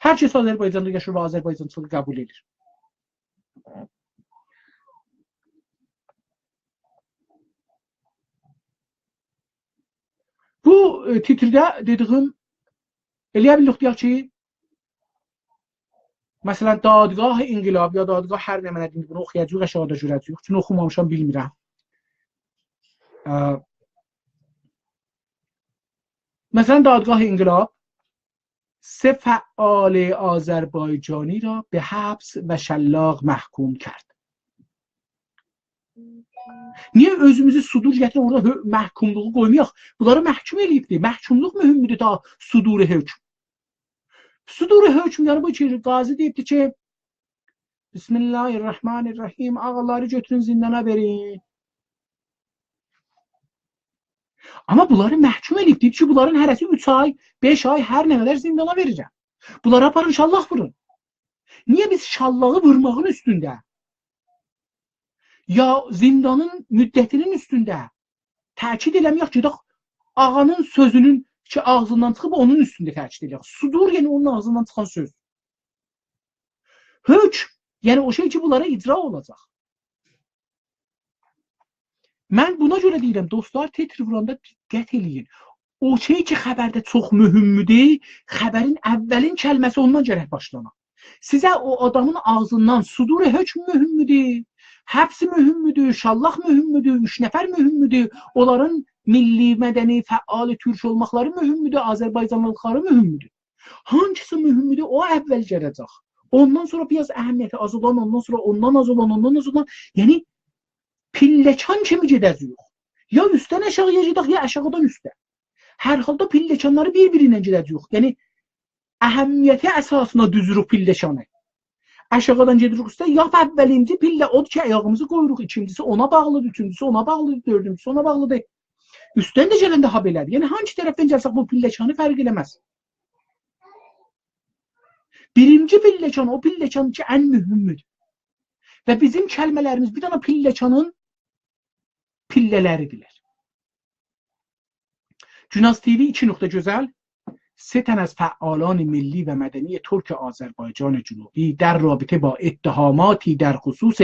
Hər kəs Azərbaycanda yaşır və Azərbaycançılığı qəbul edir. Bu titrdə dediyim eləyə bilirik deyək ki, məsələn, dadgah inqilab ya dadgah hər nə mənə deyim, bunu oxuyacaq, aşağıda görəcəyik. Çünki oxumamışam, bilmirəm. مثلا دادگاه انقلاب 3 فعال آذربایجانی را به حبس و شلاق محکوم کرد. Niye özümüzü sudur gətirib orada məhkumluğu qoymayaq? Bunları məhkum eləyibdi. Məhkumluq mühümdür ta suduri hökm. Suduri hökm yəni bu ki, qazi deyibdi ki, Bismillahirrahmanirrahim, ağaları götürün zindana verin. Amma bunları məhkum eləyib, deyib ki, bunların hərəsi 3 ay, 5 ay, hər nə qədər zindana verəcəm. Bunları aparın, şallah vurun. Niyə biz şallağı vurmağın üstündə? Ya zindanın müddətinin üstündə təkid eləməyək ki, ağanın sözünün ki, ağzından çıxıb onun üstündə təkid eləyək. Sudur, yəni onun ağzından çıxan söz. Hökm, yəni o şey ki, bunlara icra olacaq. Mən buna görə deyirəm, dostlar, titr vuranda diqqət eləyin. O şey ki, xəbərdə çox mühümdür, xəbərin əvvəlin kəlməsi ondan gərək başlanar. Sizə o adamın ağzından sudur hökm mühümdür, həbsi mühümdür, şallah mühümdür, 3 nəfər mühümdür, onların milli, mədəni, fəal, türk olmaqları mühümdür, Azərbaycanlıqları mühümdür. Hangisi mühümdür, o əvvəl gələcək. Ondan sonra biraz əhəmiyyəti az olan, ondan sonra ondan az olan, ondan az olan, yəni pilləkən kimi gedəcəyik. Ya üstdən aşağıya gedək, ya aşağıdan üstə. Hər halda pilləkənləri bir-birinə gedəcəyik. Yəni əhəmiyyəti əsasına düzürük pilləkəni. Aşağıdan gedirik üstə, ya əvvəlinci pillə odur ki, ayağımızı qoyuruq, ikincisi ona bağlıdır, üçüncüsü ona bağlıdır, dördüncüsü ona bağlıdır. Üstdən də gələn daha belədir. Yəni hangi tərəfdən gəlsək bu pilləkəni fərq eləməz. Birinci pilləkən o pilləkən ki, ən mühümdür. Və bizim kəlmələrimiz bir dənə pilləkənin pillələridirlər. Günaz TV 2 nöqtə gözəl. 3 تن از فعالان ملی و مدنی ترک آذربایجان جنوبی در رابطه با اتهاماتی در خصوص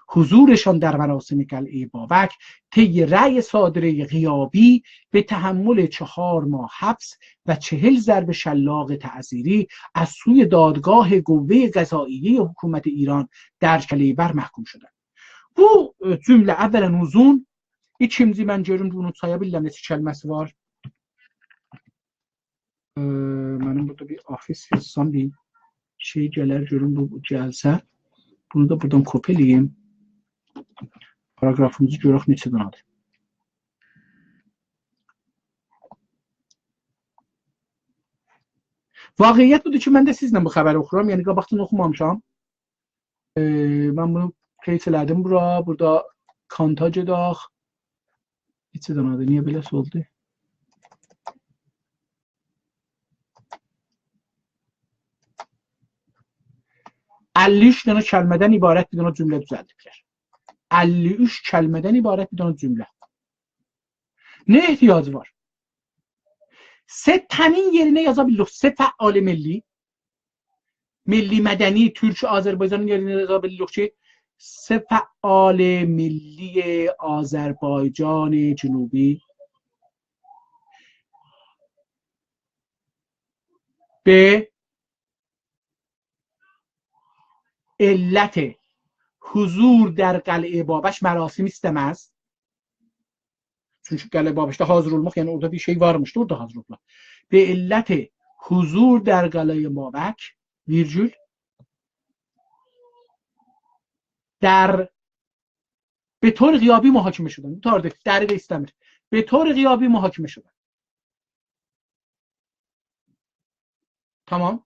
حضورشان در مراسم قلعه بابک طی رأی صادره غیابی به تحمل 4 ماه حبس و 40 ضرب شلاق تعزیری از سوی دادگاه قوه قضاییه حکومت ایران در کلیبر محکوم شدند. Bu cümlə əvvələn uzun, ikinci mən görüm bunu saya bilirəm neçə kəlməsi var. Mənim burada bir ofis yazsam bir şey gələr, görüm bu gəlsə. Bunu da buradan kopyalıyım. Paragrafımızı görək neçə danadır. Vaqiyyət budur ki, mən də sizlə bu xəbəri oxuram. Yəni qabaqdan oxumamışam. Mən bunu qeyd elədim bura. Burada kanta gedək. Neçə danadır? Niyə belə oldu? Əlli-üç dənə kəlmədən ibarət bir dənə cümlə düzəldiblər. 53 kəlmədən ibarət bir dənə cümlə. Nə ehtiyacı var? Sənin yerinə yaza bilirik. Sə fəal milli, milli mədəni, Türk, Azərbaycanın yerinə yaza bilirik ki, sə fəal milli Azərbaycan Cənubi به علت حضور در قلعه بابش مراسم istemez. Çünkü قلعه بابش'ta hazır olmak yani orada bir şey varmıştı, orada hazır olmak. به علت حضور در قلعه بابک virgül در به طور غیابی محاکمه شدن. در istemiyor. به طور غیابی محاکمه شدن. Tamam.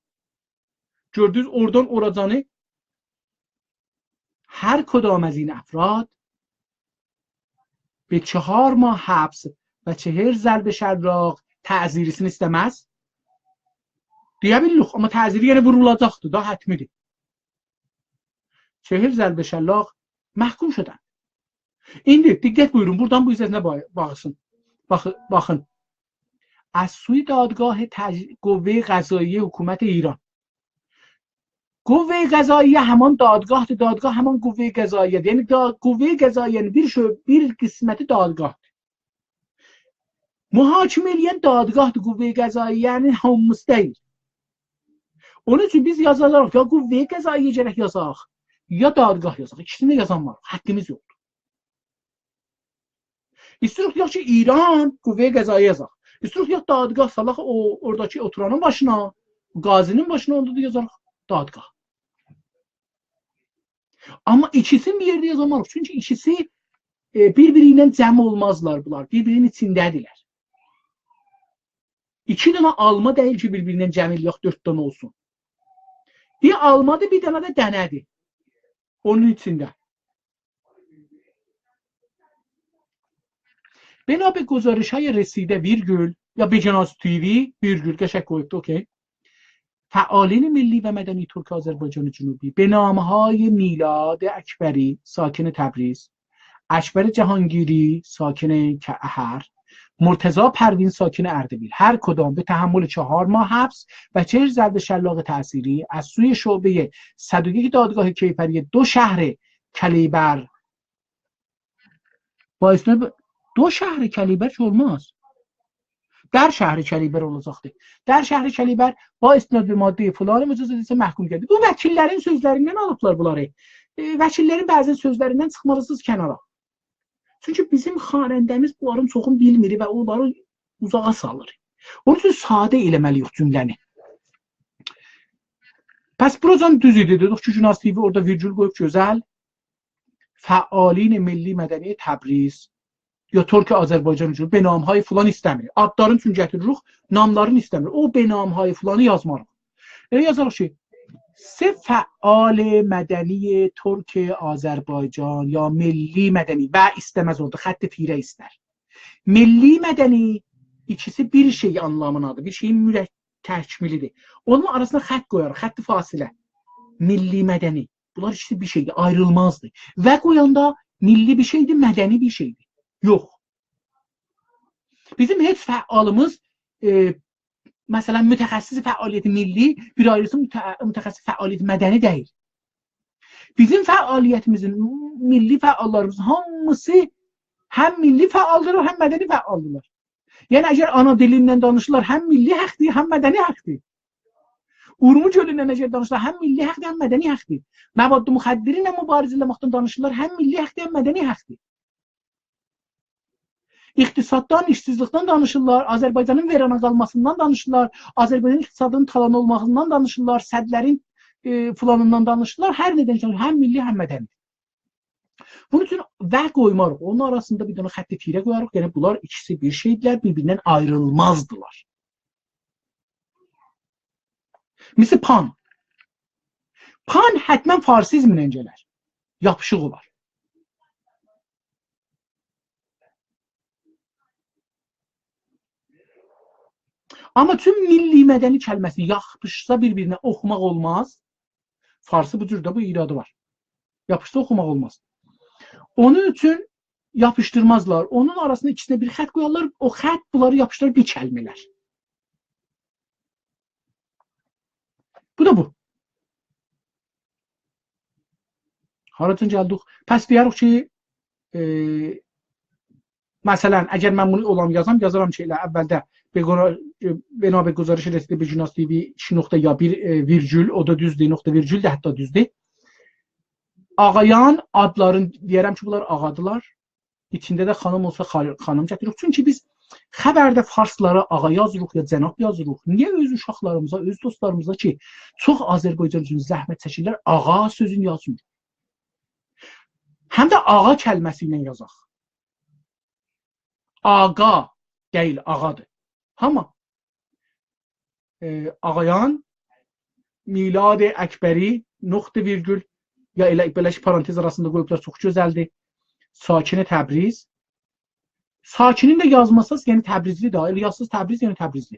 Gördünüz oradan oracanı هر کدام از این افراد به 4 ماه حبس ve 40 ضرب şərraq təzirisini istəməz. Deyə bilirik, amma təziri yenə vurulacaqdır, da hətmidir. 40 ضرب şərraq məhkum şudan. İndi diqqət buyurun, buradan bu izləsinə baxın. Baxın. از سوی دادگاه قوه قضاییه حکومت ایران. قوه قضاییه همان دادگاه همان قوه قضاییه. یعنی قوه قضاییه bir qisməti دادگاه. Muhakimə eləyən dadgahdır qüvvə qəzaiyyenin hamısı deyil. Onun üçün biz yazarlarıq ya qüvvə qəzaiyyə gərək yazaq, ya dadgah yazaq. İkisini yazan var. Haqqımız yoxdur. İstiyoruz ya ki İran qüvvə qəzaiyyə yazaq. İstiyoruz ya dadgah salaq oradakı oturanın başına, qazinin başına onda da yazarıq dadgah. Amma ikisini bir yerdə yazamarıq. Çünki ikisi bir-biriyle cəm olmazlar bunlar. Bir-birinin içindədirlər. 2 dənə alma deyil ki, bir-birindən cəmil yox, 4 dənə olsun. Bir almadır, bir dənə də dənədir. Onun içində. بنا به گزارش‌های رسیده ویرگول یا بجناس تیوی ویرگول قشنگ گفت اوکی فعالین ملی و مدنی ترک آذربایجان جنوبی به نام‌های میلاد اکبری ساکن تبریز، اکبر جهانگیری ساکن کهر، مرتضی پروین ساکن اردبیل هر کدام به تحمل 4 ماه حبس و 40 ضرب شلاق تأثیری از سوی شعبه 101 دادگاه کیفری 2 شهر کلیبر با اسناد 2 شهر کلیبر olmaz. در شهر کلیبر olacaqdı. در şəhər Kəlibər با istinad bir madde falan mücazəsi məhkum edildi. Bu vəkillərin sözlərindən alıblar bunları. Vəkillərin bəzi sözlərindən çıxmalısınız kənara. Çünki bizim xanəndəmiz bunların çoxunu bilmir və onları uzağa salır. Onun üçün sadə eləməliyik cümləni. Pəs buradan düz idi dedik ki, Junas TV orada virgül qoyub gözəl. Fəalin milli mədəni Təbriz ya Türkiye Azerbaycan üçün benamhay falan istəmir. Adların üçün gətiririk, namların istəmir. O benamhay falanı yazmarıq. Yazarıq ki, سه فعال مدنی ترک آذربایجان یا ملی مدنی و istemez oldu. Xətti firə istər. Milli mədəni ikisi bir şey anlamındadır. Bir şeyin təkmilidir. Onun arasında xətt qoyarıq. Xətti fasilə. Milli mədəni. Bunlar ikisi bir şeydir. Ayrılmazdır. Və qoyanda milli bir şeydir, mədəni bir şeydir. Yox. Bizim heç fəalımız mesela mütəxəssis fəaliyyəti milli, bir ayrısı mütəxəssis fəaliyyəti mədəni deyil. Bizim fəaliyyətimizin, milli fəallarımızın hamısı həm milli fəaldırlar, həm mədəni fəaldırlar. Yəni əgər ana dilindən danışırlar, həm milli həqdir, həm mədəni həqdir. Urmu gölündən əgər danışırlar, həm milli həqdir, həm mədəni həqdir. Məvaddı müxəddirinlə mübarizə eləməkdən danışırlar, həm milli həqdir, həm mədəni həqdir. İqtisaddan, işsizlikdən danışırlar, Azərbaycanın verana qalmasından danışırlar, Azərbaycanın iqtisadının talan olmasından danışırlar, sədlərin filanından danışırlar, hər nədən danışırlar, həm milli, həm mədəni. Bunun üçün və qoymarıq, onun arasında bir dənə xətti firə qoyarıq, yəni bunlar ikisi bir şeydilər, bir-birindən ayrılmazdılar. Misal pan. Pan hətmən farsizmlə gələr, yapışıq olar. Ama tüm milli mədəni kəlməsi yapışsa bir-birinə oxumaq olmaz. Farsı bu cürdə bu iradı var. Yapışsa oxumaq olmaz. Onun üçün yapışdırmazlar. Onun arasında ikisinə bir xətt qoyarlar. O xətt bunları yapışdırır bir kəlmələr. Bu da bu. Haracan gəldik. Pəs deyərik ki, məsələn, əgər mən bunu olan yazaram ki, elə əvvəldə bina به گزارش رسیده به جوناس تیوی 2 nokta ya bir virgül o da düzdür, nokta virgül de hatta düzdür. Ağayan adların deyərəm ki, bunlar ağadılar. İçində də xanım olsa xanım gətiririk. Çünki biz xəbərdə farslara ağa yazırıq ya cənab yazırıq. Niyə öz uşaqlarımıza, öz dostlarımıza ki, çox Azərbaycan üçün zəhmət çəkirlər, ağa sözünü yazmır. Həm də ağa kəlməsi ilə yazaq. Ağa deyil, ağadır. Ama ağayan milad ekberi nokta virgül ya elə belə parantez arasında qoyublar, çox gözəldir. Sakin Təbriz. Sakinin də yazmasız, yəni Təbrizli də, elə yazsız Təbriz, yəni Təbrizli.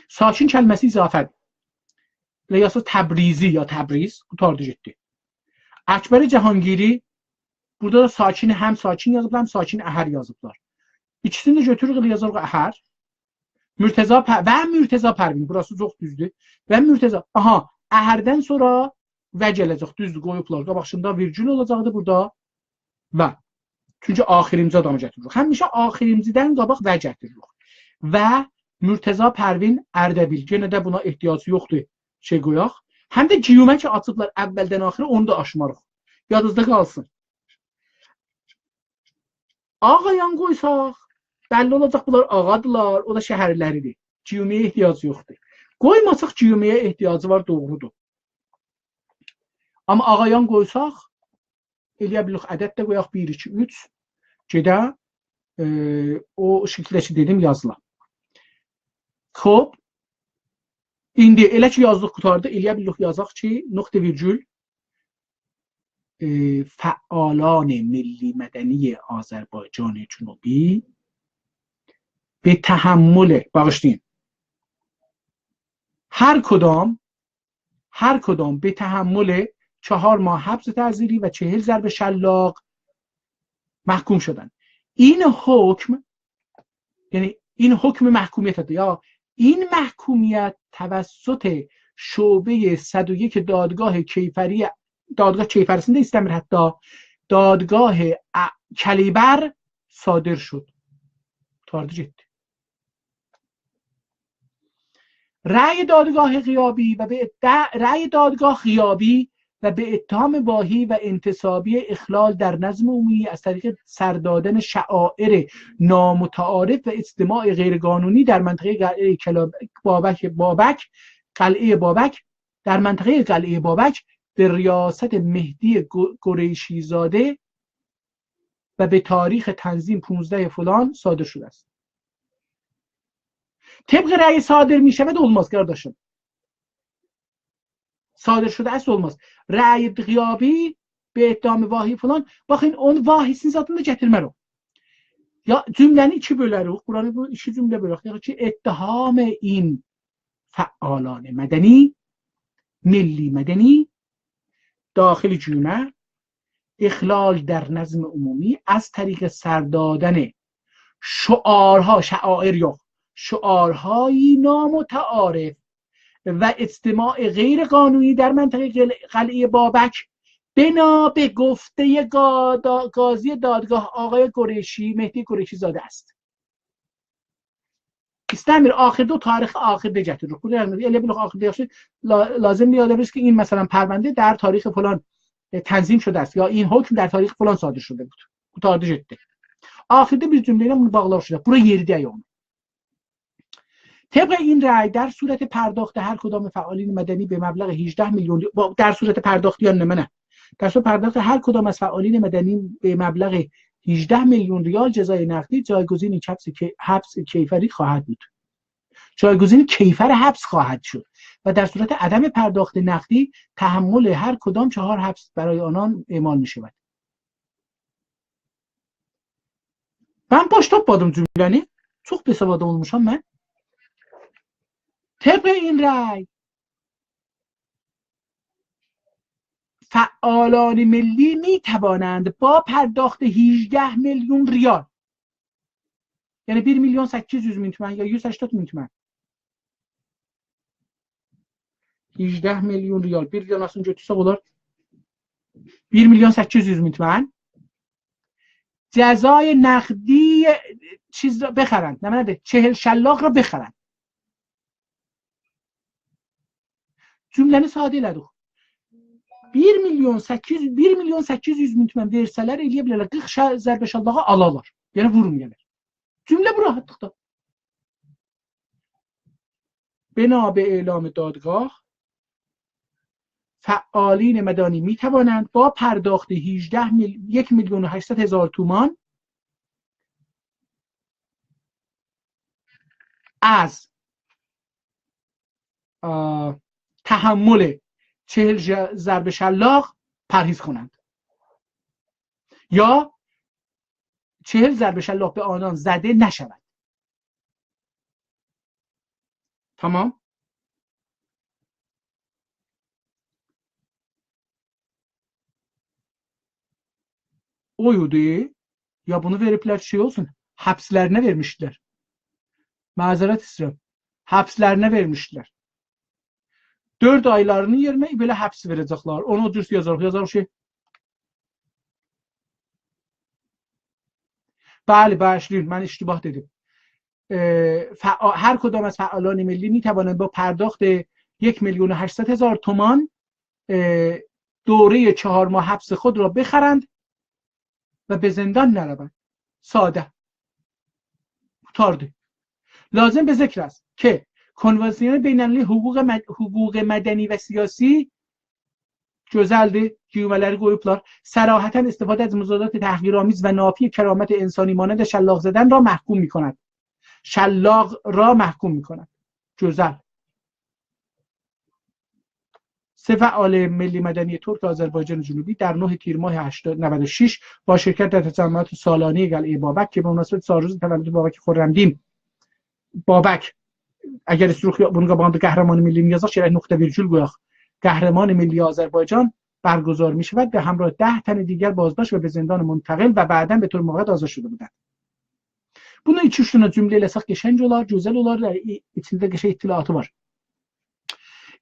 Sakin kəlməsi izafədir. Elə yazsız Təbrizi ya Təbriz, qutardı getdi. Əkbər Cahangiri, burada da sakini həm sakin yazıblar, həm sakin əhər yazıblar. İkisini də götürürük, yazırıq əhər. Mürtəza və Mürtəza Pərvin, burası çox düzdür. Və Mürtəza, aha, əhərdən sonra və gələcək, düzdür, qoyublar. Qabaqında virgül olacaqdı burada və. Çünki axirimci adamı gətiririk. Həmişə axirimcidən qabaq və gətiririk. Və Mürtəza Pərvin Ərdəbil, yenə də buna ehtiyacı yoxdur, şey qoyaq. Həm də ciyumə ki, açıblar əvvəldən axırı, onu da aşmarıq. Yadınızda qalsın. Ağayan qoysaq, bəlli olacaq bunlar ağadılar, o da şəhərləridir. Ciyuməyə ehtiyacı yoxdur. Qoymasaq ciyuməyə ehtiyacı var, doğrudur. Amma ağayan qoysaq, eləyə bilirik, ədəd də qoyaq 1, 2, 3, gedə o şəkildəki dedim yazıla. Xob, indi elə ki yazdıq qutardı, eləyə bilirik yazaq ki, nöqtə virgül فعالان ملی مدنی آذربایجان جنوبی به تحمل بغشتین هر کدام به تحمل 4 ماه حبس تعزیری و 40 ضرب شلاق محکوم شدن. این حکم یعنی این حکم محکومیت یا این محکومیت توسط شعبه 101 دادگاه کیفرسنده استمر حتی دادگاه کلیبر صادر شد. تارد جد. رأی دادگاه غیابی و به اتهام واهی و انتصابی اخلال در نظم عمومی از طریق سردادن شعائر نامتعارف و اجتماع غیرقانونی در منطقه قلعه بابک در منطقه قلعه بابک به ریاست مهدی قریشی زاده و به تاریخ تنظیم 15 فلان صادر شده است. طبق رأی صادر می شود olmaz kardeşim. صادر شده است olmaz. رأی غیابی به اتهام واهی فلان. Baxın onun vahisini zatını gətirmərəm. Ya cümləni 2 bölərik. Quranı bu 2 cümlə bölək. Yəni ki اتهام این فعالان مدنی ملی مدنی داخل جمعه اخلال در نظم عمومی از طریق سردادن شعارهای نامتعارف و اجتماع غیر قانونی در منطقه قلعه بابک بنا به گفته قاضی دادگاه آقای قریشی مهدی قریشی زاده است. استمر آخر دو تاریخ آخر بجت رو خود الی بلوغ آخر دیگه لازم بیاده بشه که این مثلا پرونده در تاریخ فلان تنظیم شده است یا این حکم در تاریخ فلان صادر شده بود. قطارده جدی. آخرده bir cümleyle bunu bağlar شده. Bura yeridir ya onu. طبق این رأی در صورت پرداخت هر کدام فعالین مدنی به مبلغ 18 میلیون در صورت پرداخت یا نه در صورت پرداخت هر کدام از فعالین مدنی به مبلغ 18 میلیون ریال جزای نقدی جایگزین حبس کیفری خواهد بود. جایگزین کیفر حبس خواهد شد و در صورت عدم پرداخت نقدی تحمل هر کدام 4 حبس برای آنان اعمال می شود. Ben boş topladım cümleni. Çok besavada olmuşam ben. طبق این رأی فعالان ملی می توانند با پرداخت 18 میلیون ریال یعنی 1 میلیون 800 min تومان یا 180 min تومان 18 میلیون ریال 1 میلیون götürsək olar 1 میلیون 800 min تومان جزای نقدی چیز را بخرند نه 40 شلاق را بخرند. Cümləni sadə elədik. 1 milyon 800 min tümən versələr eləyə bilərlər 40 zərbə şallağı alarlar. Yəni vurmayarlar. Cümlə bu rahatlıqda. بنا به اعلام دادگاه فعالین مدنی می توانند با پرداخت 1,800,000 تومان از تحمل 40 ضرب شلاق پرهیز کنند یا 40 ضرب شلاق به آنان زده نشود. Tamam. O Yahudi ya bunu veripler şey olsun. Hapslerine vermişler. Mazeret istiyorum. Hapslerine vermişler. 4 aylarının yerine böyle hapsi verecekler. Onu düz yazar şey. بله باشید من اشتباه dedim. هر کدام از فعالان ملی می توانند با پرداخت 1,800,000 تومان دوره 4 ماه حبس خود را بخرند و به زندان نروند. ساده. تارده. لازم به ذکر است که کنوانسیون بین‌المللی حقوق مدنی و siyasi جزلده cümleleri koyuplar صراحتاً استفاده از مضادات تحقیرآمیز و نافی کرامت انسانی مانند شلاق زدن را محکوم می‌کند. شلاق را محکوم می‌کند. جزل. 3 فعال ملی مدنی ترک آذربایجان جنوبی در 9 تیر ماه 96 با شرکت در تجمعات سالانه قلعه بابک که به مناسبت سالروز تولد بابک خرمدین بابک اگر سروخ bunga باند قهرمان ملی میازا شرح نقطه ویرگول گویاخ قهرمان ملی آذربایجان برگزار می شود به همراه 10 تن دیگر بازداشت و به زندان منتقل و بعداً به طور موقت آزاد شده بودند. Bunu 2-3 tane cümleyle sak geçen olar, güzel olar, içinde geçen itilafı var.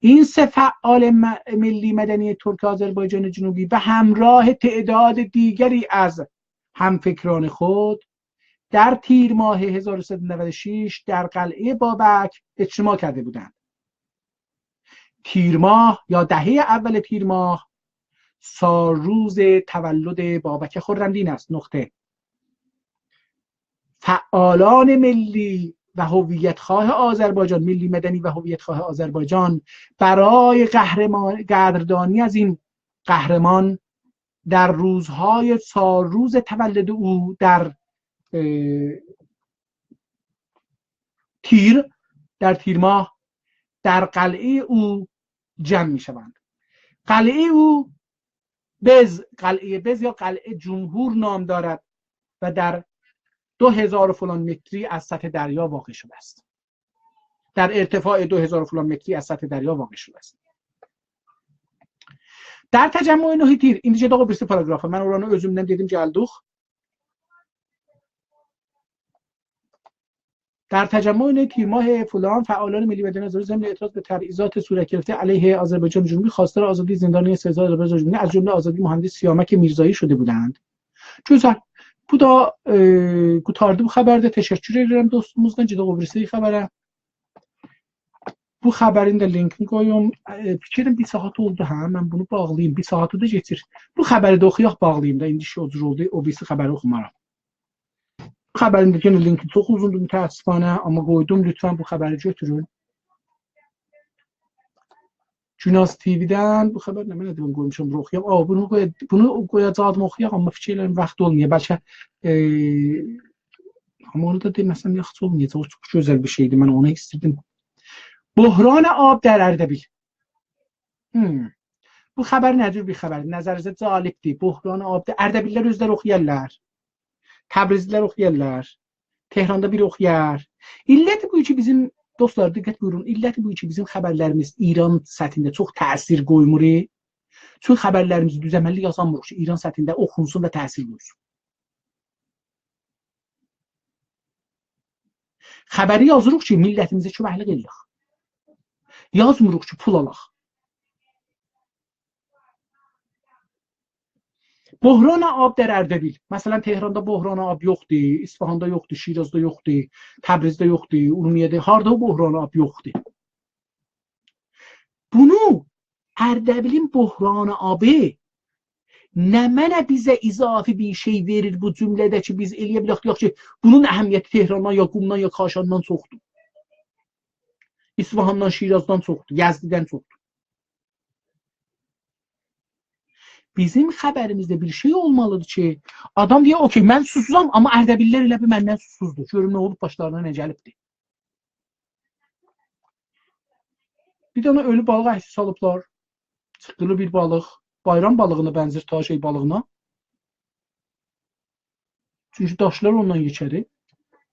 این 3 فعال ملی مدنی ترک آذربایجان جنوبی به همراه تعداد دیگری از همفکران خود در تیر ماه 1396 در قلعه بابک اجتماع کرده بودند. تیر ماه یا دهه اول تیر ماه سالروز تولد بابک خرمدین است. نقطه. فعالان ملی و هویتخواه آذربایجان، ملی مدنی و هویتخواه آذربایجان برای قدردانی از این قهرمان در روزهای سالروز تولد او در تیر ماه در قلعه او جمع می شوند. قلعه او قلعه بز یا قلعه جمهور نام دارد و در 2000 فلان متری از سطح دریا واقع شده است. در ارتفاع 2000 فلان متری از سطح دریا واقع شده است. در تجمع 9 تیر این دیگه داغ birisi paragrafı. Ben oranı özümden dedim geldik. در تجمع 9 تیر ماه فلان فعالان ملی مدنی آذربایجان ضمن اعتراض به تبعیضات صورت گرفته علیه آذربایجان جنوبی خواستار آزادی زندانی سزار آذربایجان جنوبی از جمله آزادی مهندس سیامک میرزایی şude بودند. Güzel. Bu da kurtardı bu haberde. Teşekkür ederim dostumuzdan. Cida Qobrisi xəbərə. Bu xəbərin də linkini qoyum. Fikrim 1 saat oldu ha. Mən bunu bağlayayım. 1 saatı da geçir. Bu xəbəri də oxuyaq bağlayayım da. İndi şey oldu. O birisi xəbəri oxumaram. Bu xəbərin də yenə linki çox uzundur mütəəssifanə. Amma qoydum. Lütfən bu xəbəri götürün. Cunas TV'dən bu xəbər nə mən edim qoymuşam bura oxuyaq. Bunu qoyacaqdım oxuyaq amma fikirlərim vaxt olmuyor. Bəlkə amma onu da deməsəm yaxşı olmayacaq. O çox gözəl bir şeydi. Mən onu istirdim. بحران آب در اردبیل. Bu xəbər nədir bir xəbər? Nəzərinizə cəlbdir. Böhran abdə Ərdəbillər özləri oxuyarlar. Təbrizlilər oxuyarlar. Tehranda biri oxuyar. İlləti bu ki bizim dostlar diqqət buyurun. İlləti bu ki bizim xəbərlərimiz İran səthində çox təsir qoymur. Çünki xəbərlərimizi düzəməlli yazanmırıq ki, İran səthində oxunsun və təsir qoysun. Xəbəri yazırıq ki, millətimizə köməklik eləyək. Yazmırıq ki, pul alaq. بحران آب در اردبیل. مثلا تهران'da بحران آب yoxdur, İsfahan'da yoxdur, Şiraz'da yoxdur, Təbrizdə yoxdur, Urmiyədə, harda بحران آب yoxdur. Bunu Erdebil'in بحران آبı nə mənə bizə izafi bir şey verir bu cümlədə ki, biz eləyə bilək deyək ki, bunun əhəmiyyəti Tehrandan ya Qumdan ya Kaşandan çoxdur. İsfahan'dan, Şiraz'dan çoxdur, Yazdi'dən çoxdur. Bizim xəbərimizdə bir şey olmalıdır ki, adam deyir, okey, mən susuzam, amma Ərdəbillər elə bir məndən susuzdur. Görüm nə olub, başlarına nə gəlibdir. Bir dənə ölü balıq əksi salıblar. Çıxdılı bir balıq. Bayram balığına bənzər ta şey balığına. Çünki daşlar ondan geçəri.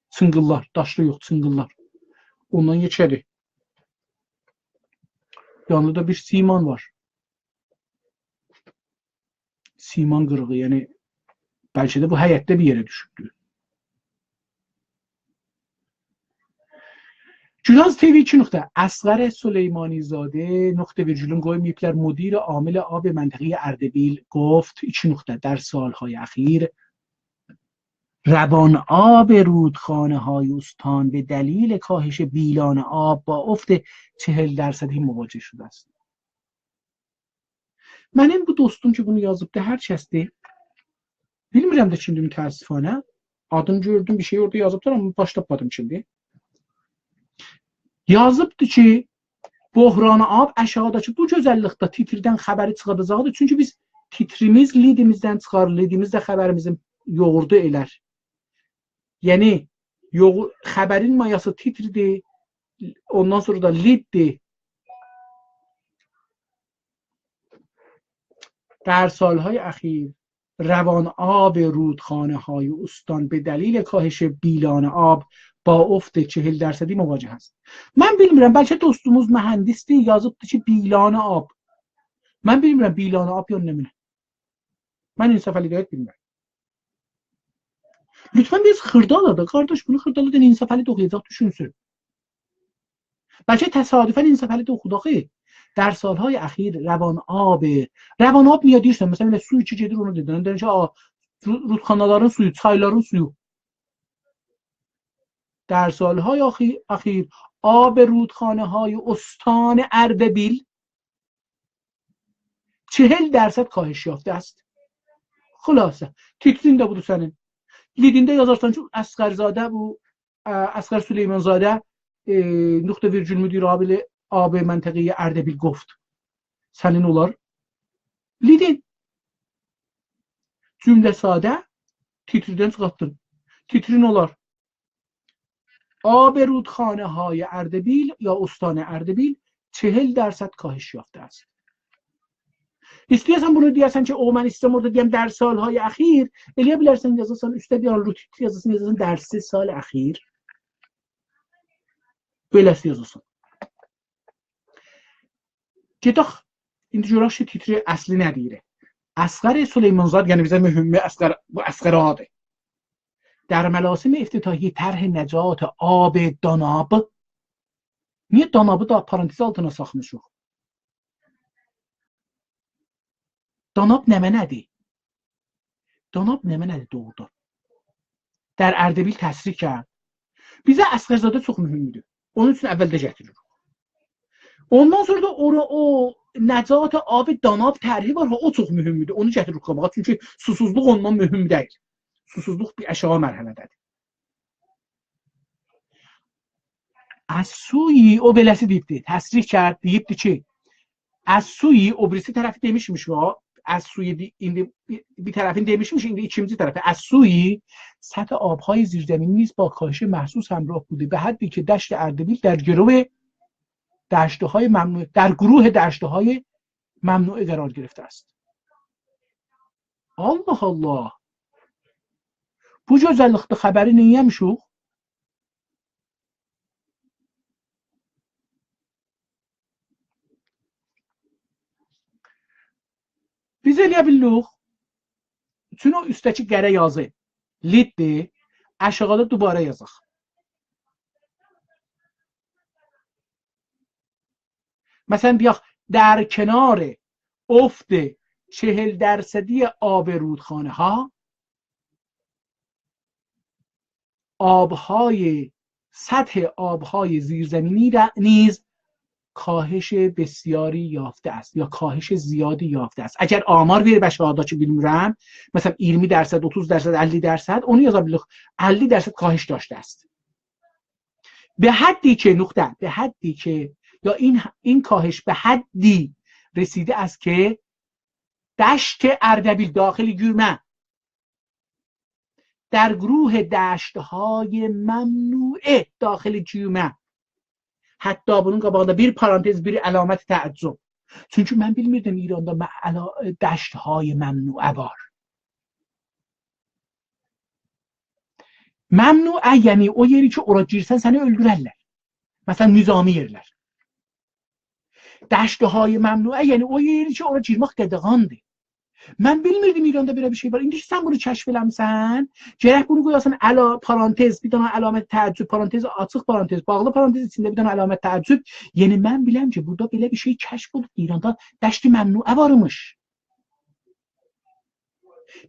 Çıngıllar, daşlı yox, çıngıllar. Ondan geçəri. Yanında da bir siman var. Siman qırığı, yəni bəlkə də bu həyətdə bir yerə düşübdür. Gülaz TV 2 nokta. Asghar سلیمانی زاده نقطه ویرگولم قایمیپلر مدیر عامل آب منطقه اردبیل گفت 2 نقطه در سالهای اخیر روان آب رودخانه‌های استان به دلیل کاهش بیلان آب با افت 40% مواجه شده است. Mənim bu dostum ki bunu yazıbdı, hər kəsdir. Bilmirəm də kimdir mütəəssifانه. Adını gördüm, bir şey orada yazıblar amma başlamadım kimdir. Yazıbdı ki Bohran ab aşağıdakı bu gözəllikdə titrdən xəbəri çıxadacaqdı. Çünki biz titrimiz lidimizdən çıxar, lidimiz də xəbərimizin yoğurdu elər. Yəni xəbərin mayası titridir, ondan sonra da liddir. در سالهای اخیر روان آب رودخانه‌های استان به دلیل کاهش بیلان آب با افت 40% مواجه است. من bilmirəm, bəlkə dostumuz mühəndisdir, yazıbdı ki bilan ab. Mən bilmirəm bilan ab yox nə mənə. Mən insaf əlidəyət bilmirəm. Lütfen biz xırdala da, qardaş bunu xırdala da insaf əlid oxuyacaq düşünsün. Bəlkə təsadüfən insaf əlid oxudaqı. در سالهای اخیر روان آب میاد دیرسن مثلا سوی چی gedir onu dedin. Deyir ki, rudxanaların suyu, çayların suyu. در سالهای اخیر آب رودخانه‌های استان اردبیل 40% کاهش یافته است. خلاصه titrin də budur sənin. Lidində yazarsan ki, Əsqərzadə bu Əsqər Süleymanzadə nöqtə virgül müdiri amili آب منطقه اردبیل گفت senin olar lidin cümle sade titriden çıxartdın titrin olar آب رودخانه‌های اردبیل یا استان اردبیل 40% کاهش یافته است. İstəyəsən bunu deyəsən ki, o mən istəyəm orada deyəm در سالهای اخیر eləyə bilərsən yazarsan üstə bir رو titr yazarsan در 3 سال اخیر beləsi yazarsan. Gedək indi görək ki titri əsli nə deyir. Əsqər Süleymanzad yəni bizə mühüm bu Əsqər adı. در مراسم افتتاحیه طرح نجات آب داناب niyə danabı da parantez altına saxmışıq? Danab nə mənədir? Danab nə mənədir doğrudan? در اردبیل təsrih کرد. Bizə Əsqərzadə çox mühümdür. Onun üçün əvvəldə gətiririk. Ondan sonra da o Nəcat ab danab tərhi var, o çox mühümdür. Onu gətiririk qabağa. Çünki susuzluq ondan mühüm deyil. Susuzluq bir aşağı mərhələdədir. Əs-Suyi o beləsi deyibdi. Təsrih kərd, deyibdi ki, Əs-Suyi o birisi tərəfi demişmiş o. Əs-Suyi indi bir tərəfini demişmiş, indi ikinci tərəfi. Əs-Suyi سطح آبهای زیرزمینی نیز با کاهش محسوس همراه بوده به حدی که دشت اردبیل در گروه دشته‌های ممنوع در گروه دشته‌های ممنوعه قرار گرفته است. Allah Allah. Bu gözəllikdə xəbəri neyəmişuq? Biz eləyə bilirik. Üçün o üstəki qərə yazı liddir. Aşağıda dubara yazaq. مثلا بیاخ در کنار افت 40% آب رودخانه ها سطح آبهای زیرزمینی نیز کاهش بسیاری یافته است یا کاهش زیادی یافته است. اگر آمار بیر به شهاداتçı bilmirəm مثلا 20%, 30%, 50% onu yazabilirik. 50% کاهش داشته است. به حدی که یا این کاهش به حدی رسیده است که دشت اردبیل داخل گومه در گروه دشت‌های ممنوعه داخل گومه حتی bunun qabağında bir parantez bir əlamət təəccüb Çünki mən bilmirdim İranda dəştهای məmnuə var. Məmnuə yəni o yeri ki ora girsən səni öldürərlər. Məsələn nizami yerlər. Dəştهای məmnuə yəni o yeri ki ora girmək qədəğandır. Mən bilmirdim İranda belə bir şey var. İndi sən bunu kəşf eləmisən, gərək bunu qoyasan parantez, bir dənə əlamət təəccüb, parantez, açıq parantez, bağlı parantez içində bir dənə əlamət təəccüb. Yəni mən biləm ki, burada belə bir şey kəşf olub İranda dəşti məmnuə varmış.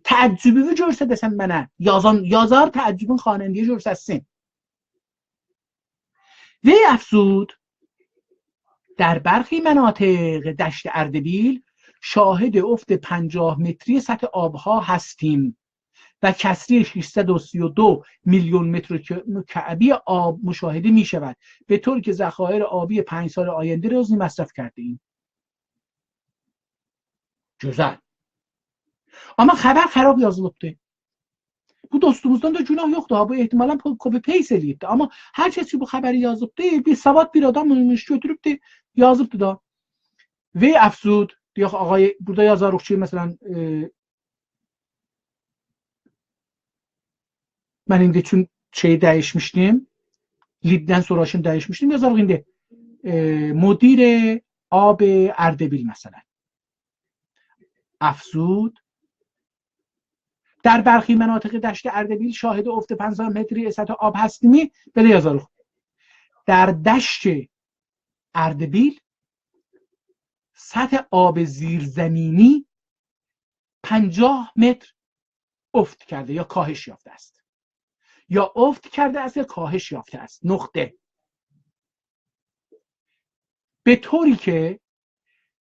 Təəccübünü göstərsən mənə, yazar təəccübün xanəndiyə göstərsin. وی افزود در برخی مناطق دشت اردبیل شاهد افت 50 متری سطح آبها هستیم و کسری 632 میلیون متر مکعبی آب مشاهده می شود به طوری که ذخایر آبی 5 سال آینده را مصرف کرده ایم. Güzel. Ama xəbər xarab yazılıbdı. Bu dostumuzdan da günah yoxdur. Ha, bu ehtimalən copy paste eləyibdi. Amma hər kəs ki bu xəbəri yazıbdı, bir savad bir adammış götürübdü, yazıbdı da. Ve əfsud deyək ağay burada yazarıq ki, məsələn mən indi üçün şeyi dəyişmişdim. Liddən sonra şimdi dəyişmişdim. Yazarıq indi مدیر آب اردبیل مثلا. افزود در برخی مناطق دشت اردبیل شاهد افت 50 متری سطح آب هستیم. بله yazarıq. در دشت اردبیل سطح آب زیرزمینی 50 متر افت کرده یا کاهش یافته است. یا افت کرده است یا کاهش یافته است. نقطه. به طوری که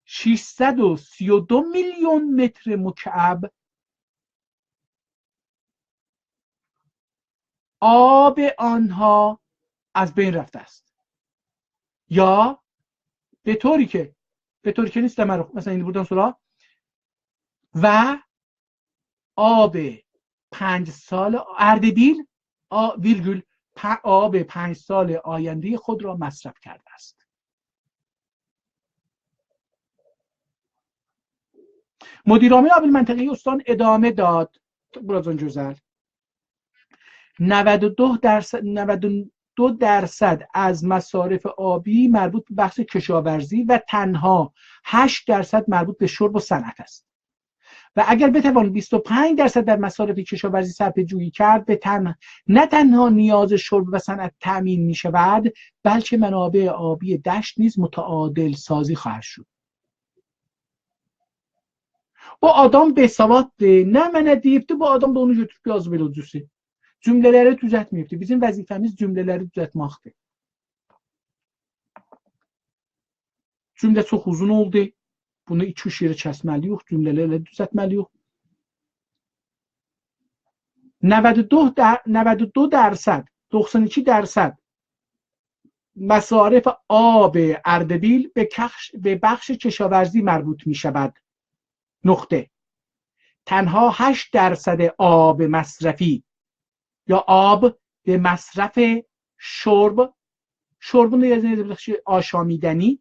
632 میلیون متر مکعب آب آنها از بین رفته است. یا به طوری که نیست مثلا این بودن سورا و آب 5 سال اردبیل ویرگول آب 5 سال آینده خود را مصرف کرده است. مدیر عامل آب منطقه‌ای استان ادامه داد. برازون جزل 92 درصد از مصارف آبی مربوط به بخش کشاورزی و تنها 8 درصد مربوط به شرب و صنعت است. و اگر بتوان 25 درصد در مصارف کشاورزی صرفه جویی کرد نه تنها نیاز شرب و صنعت تأمین می شود بلکه منابع آبی دشت نیز متعادل سازی خواهد شد. O adam besavaddır. Nə mənə deyibdi, bu adam da onu götürüb yazıb elə düzü. Cümlələri düzəltməyibdi. Bizim vəzifəmiz cümlələri düzəltməkdir. Cümlə çox uzun oldu. Bunu 2-3 yerə kəsməliyik, cümlələrlə düzəltməliyik. 92 درصد 92 درصد مصارف آب اردبیل به بخش کشاورزی مربوط می شود. نقطه. تنها 8 درصد آب مصرفی یا آب به مصرف شرب آشامیدنی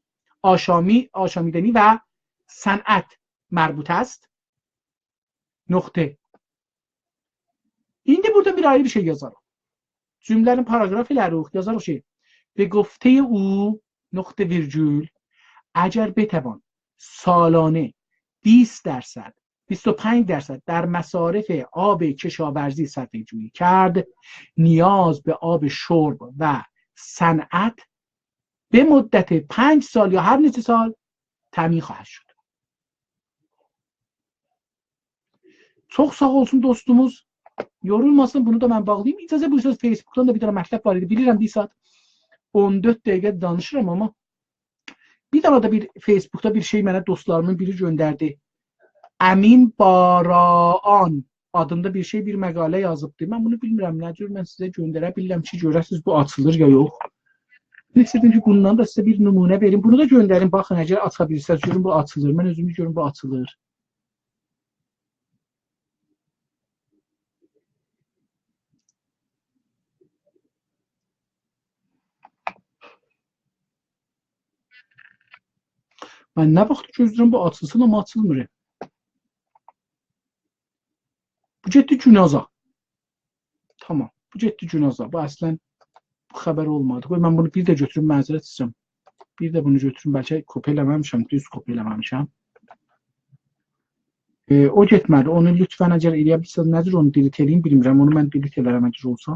و صنعت مربوط است. نقطه. İndi burada bir ayrı bir şey yazarım. Cümlenin paragraf ileriyik yazarım şey. به گفته او نقطه ویرگول اگر بتوان سالانه 20 درصد 25 درصد در مصارف آب کشاورزی صرفه جویی کرد نیاز به آب شرب و صنعت به مدت 5 سال یا هر نیچه سال تامین خواهد شد. Çox sağ olsun dostumuz. Yorulmasın, bunu da mən bağlayayım. İcazə buyursanız Facebook'dan da bir dənə mətləb var idi. Bilirəm 1 saat 14 dəqiqə danışıram amma bir dənə də bir Facebook'da bir şey mənə dostlarımın biri göndərdi. Əmin Baraan adında bir şey, bir məqalə yazıbdı. Mən bunu bilmirəm, nə cür mən sizə göndərə bilirəm ki, görəsiniz bu açılır ya yox. Mən istədim ki, bundan da sizə bir nümunə verim. Bunu da göndərin, baxın, əgər aça bilirsiniz, görün bu açılır. Mən özümü görün bu açılır. Mən nə vaxt gözləyirəm bu açılsın, amma açılmır. Bu getdi günaza. Tamam. Bu getdi günaza. Bu əslən bu xəbər olmadı. Qoy mən bunu bir də götürüm, məzərət istəyirəm. Bir də bunu götürüm, bəlkə kopya eləməmişəm, düz kopya eləməmişəm. O getmədi. Onu lütfən əgər eləyə bilsəz, nədir onu delete eləyim, bilmirəm. Onu mən delete elərəm əgər olsa.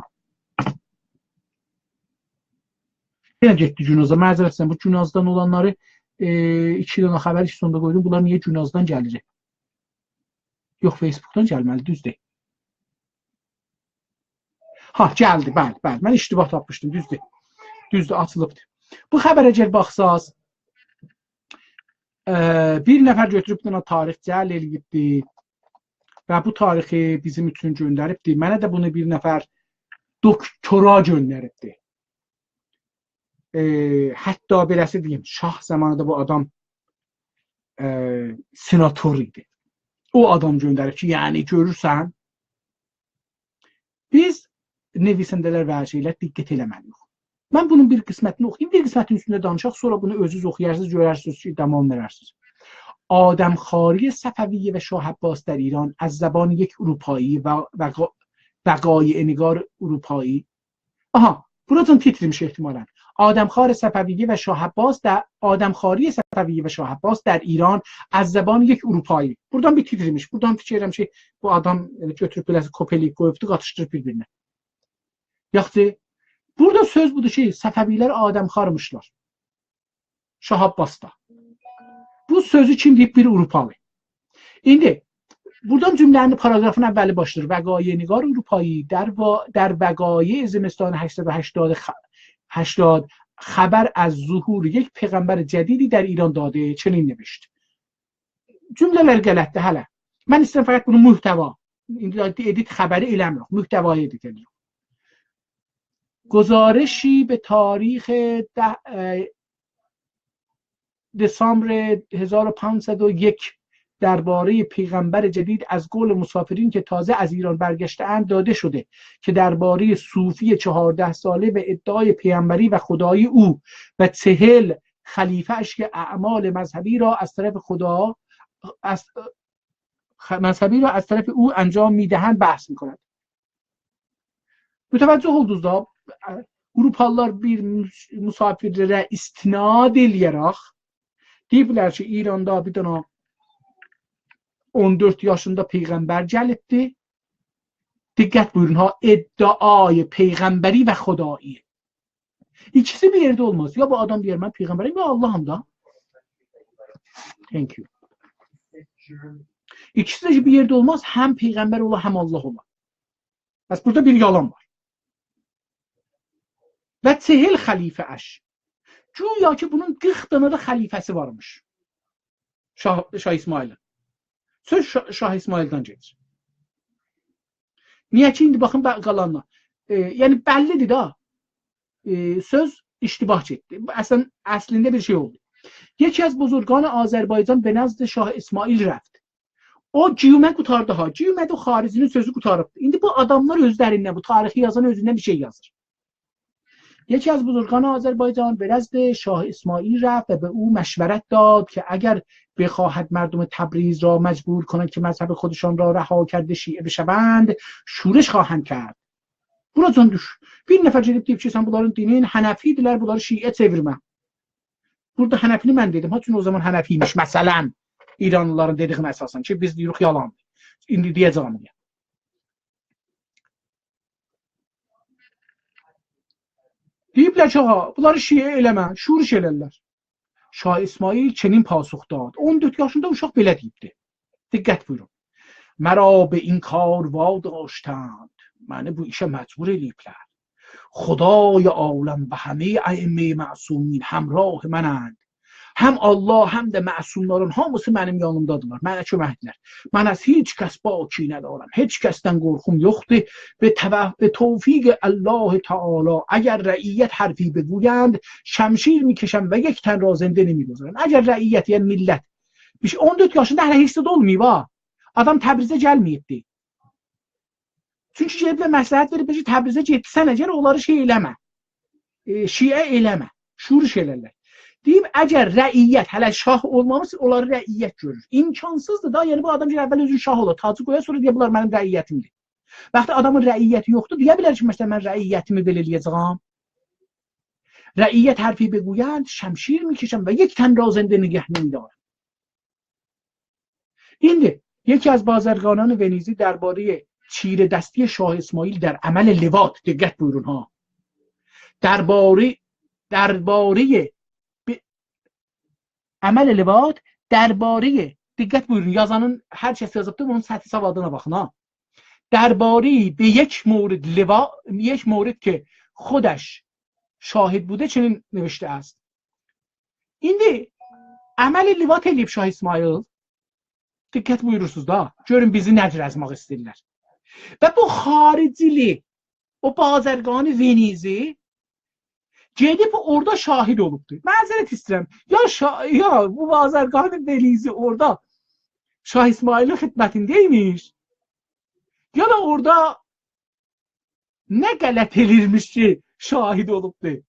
Yenə getdi günaza. Məzərət istəyirəm. Bu günazdan olanları 2 dənə xəbər sonunda qoydum. Bunlar niyə günazdan gəlir? Yox, Facebookdan gəlməli, düzdür. Ha, gəldi, bəli, bəli. Mən iştibah tapmışdım, düzdür. Düzdür, açılıbdır. Bu xəbər əgər baxsaz, bir nəfər götürüb buna tarix cəl eləyibdi və bu tarixi bizim üçün göndəribdi. Mənə də bunu bir nəfər doktora göndəribdi. Hətta beləsi deyim, şah zamanında bu adam senator idi. O adam göndərib ki, yəni görürsən, biz nevisindələr və hər şeylər diqqət eləməliyik. Mən bunun bir qismətini oxuyayım, bir qismətin üstündə danışaq, sonra bunu özünüz oxuyarsınız, görərsiniz ki, tamam verərsiniz. آدمخواری صفویه و شاه عباس در ایران از زبان یک اروپایی و وقایع نگار اروپایی. آها، buradan titrimiş احتمالاً. آدمخواری صفویه و شاه عباس در ایران از زبان یک اروپایی. Buradan bir titrimiş. Buradan fikirlərim ki, bu adam götürüb beləsi kopyalıyıb qoyubdu, qatışdırıb bir-birinə. Yaxşı, burada söz budur ki, Səfəvilər adəmxarmışlar. Şah Abbasda. Bu sözü kim deyib? Bir Avropalı. İndi buradan cümlənin paragrafın əvvəli başlayır. Vəqayə nigar Avrupایی در وقایع زمستان 88 خبر از ظهور یک پیغمبر جدیدی در ایران داده. چنین نوشت. Cümlələr qələtdir hələ. Mən istəyirəm fəqət bunu muhtəva. İndi edit xəbəri eləmirəm. Muhtəvayı edit edirəm. گزارشی به تاریخ دسامبر 1501 درباره پیغمبر جدید از قول مسافرین که تازه از ایران برگشته‌اند داده شده که درباره صوفی 14 ساله و ادعای پیغمبری و خدایی او و 40 خلیفه اش که اعمال مذهبی را از طرف او انجام میدهند بحث میکنند. متوجه oldunuz Avrupalılar bir musafirlərə istinad eləyərək deyiblər ki, İranda bir dənə 14 yaşında peyğəmbər gəlibdi. Diqqət buyurun ha, iddiayı peyğəmbəri və xudayı. İkisi bir yerdə olmaz. Ya bu adam deyir mən peyğəmbərəm ya Allahım da. Thank you. İkisi de bir yerde olmaz. Hem peyğəmbər ola, hem Allah ola. Bəs burada bir yalan var. Və 40 xəlifə əş. Güya ki bunun 40 dənə də xəlifəsi varmış. Şah İsmail'in. Söz Şah İsmail'dan gelir. Niyə ki indi baxın qalanına. Yəni bəllidir da. Söz iştibah etdi. Əslində bir şey oldu. یکی از بزرگان آذربایجان به نزد شاه اسماعیل رفت. O Ciyumə qutardı ha. Ciyumə də xaricinin sözü qutarıbdı. İndi bu adamlar özlərindən, bu tarixi yazan özündən bir şey yazır. یکی از بزرگان آذربایجان به نزد شاه اسماعیل رفت و به او مشورت داد که اگر بخواهد مردم تبریز را مجبور کنند که مذهب خودشان را رها کرده şiə بشوند şورش خواهند کرد. Buradan düş. Bir nəfər gedib deyib ki, sən bunların dinin Hənəfidirlər, bunları şiə çevirmə. Burada Hənəfini mən dedim. Çünki o zaman Hənəfiymiş. Məsələn, İranlıların dediyinə əsasən ki, biz deyirik yalandır. İndi deyəcəm deyə. Deyiblər ki, bunları şiə eləmə, şuriş elərlər. Şah İsmail çenin pasux dad. 14 yaşında uşaq belə deyibdi. Diqqət buyurun. مرا به این کار واداشتند. məni bu işə məcbur eləyiblər. خدای عالم و همه ائمه معصومین همراه منند. Həm Allah, həm də məsumların hamısı mənim yanımdadılar. Mənə köməkdilər. Mən az heç kəs baki ندارم. Heç kəsdən qorxum yoxdur. به توفیق الله تعالی اگر رعیت حرفی بگویند شمشیر میکشم و یک تن را زنده نمیگذارم. اگر رعیت yəni millət 14 yaşında hələ heç də olmayıb ha. Adam Təbrizə gəlməyibdi. Çünki gedib və məsləhət verib ki, Təbrizə getsən əgər onları şey eləmə. Şiə eləmə. Şuriş elərlər. deyib əgər rəiyyət hələ şah olmamış, onları rəiyyət görür. İmkansızdır da, yəni bu adam ki, əvvəl özün şah olur, tacı qoya, sonra deyə bunlar mənim rəiyyətimdir. Bəxtə adamın rəiyyəti yoxdur, deyə bilər ki, məsələn, mən rəiyyətimi belə eləyəcəm. رعیت حرفی بگویند شمشیر میکشم و یک تن را زنده نگه نمیدارم. این یکی از بازرگانان ونیزی درباره چیره دستی شاه اسماعیل در عمل لواط دقت buyurun ha. درباره عمل لواط درباره دقت buyurun yazanın hər kəs yazıbdır bunun səthi savadına baxın ha. درباره به یک مورد که خودش شاهد بوده چنین نوشته است. İndi əməl livat eləyib Şah İsmail. Diqqət buyurursunuz da. Görün bizi nə cür əzmaq istəyirlər. Və bu xaricili o bazərganı Venizi gedib orada şahid olubdur. Məzərət istəyirəm. Ya bu bazərganı Venizi orada Şah İsmailin xidmətindəymiş. Ya da orada nə qələt elirmiş ki şahid olubdur.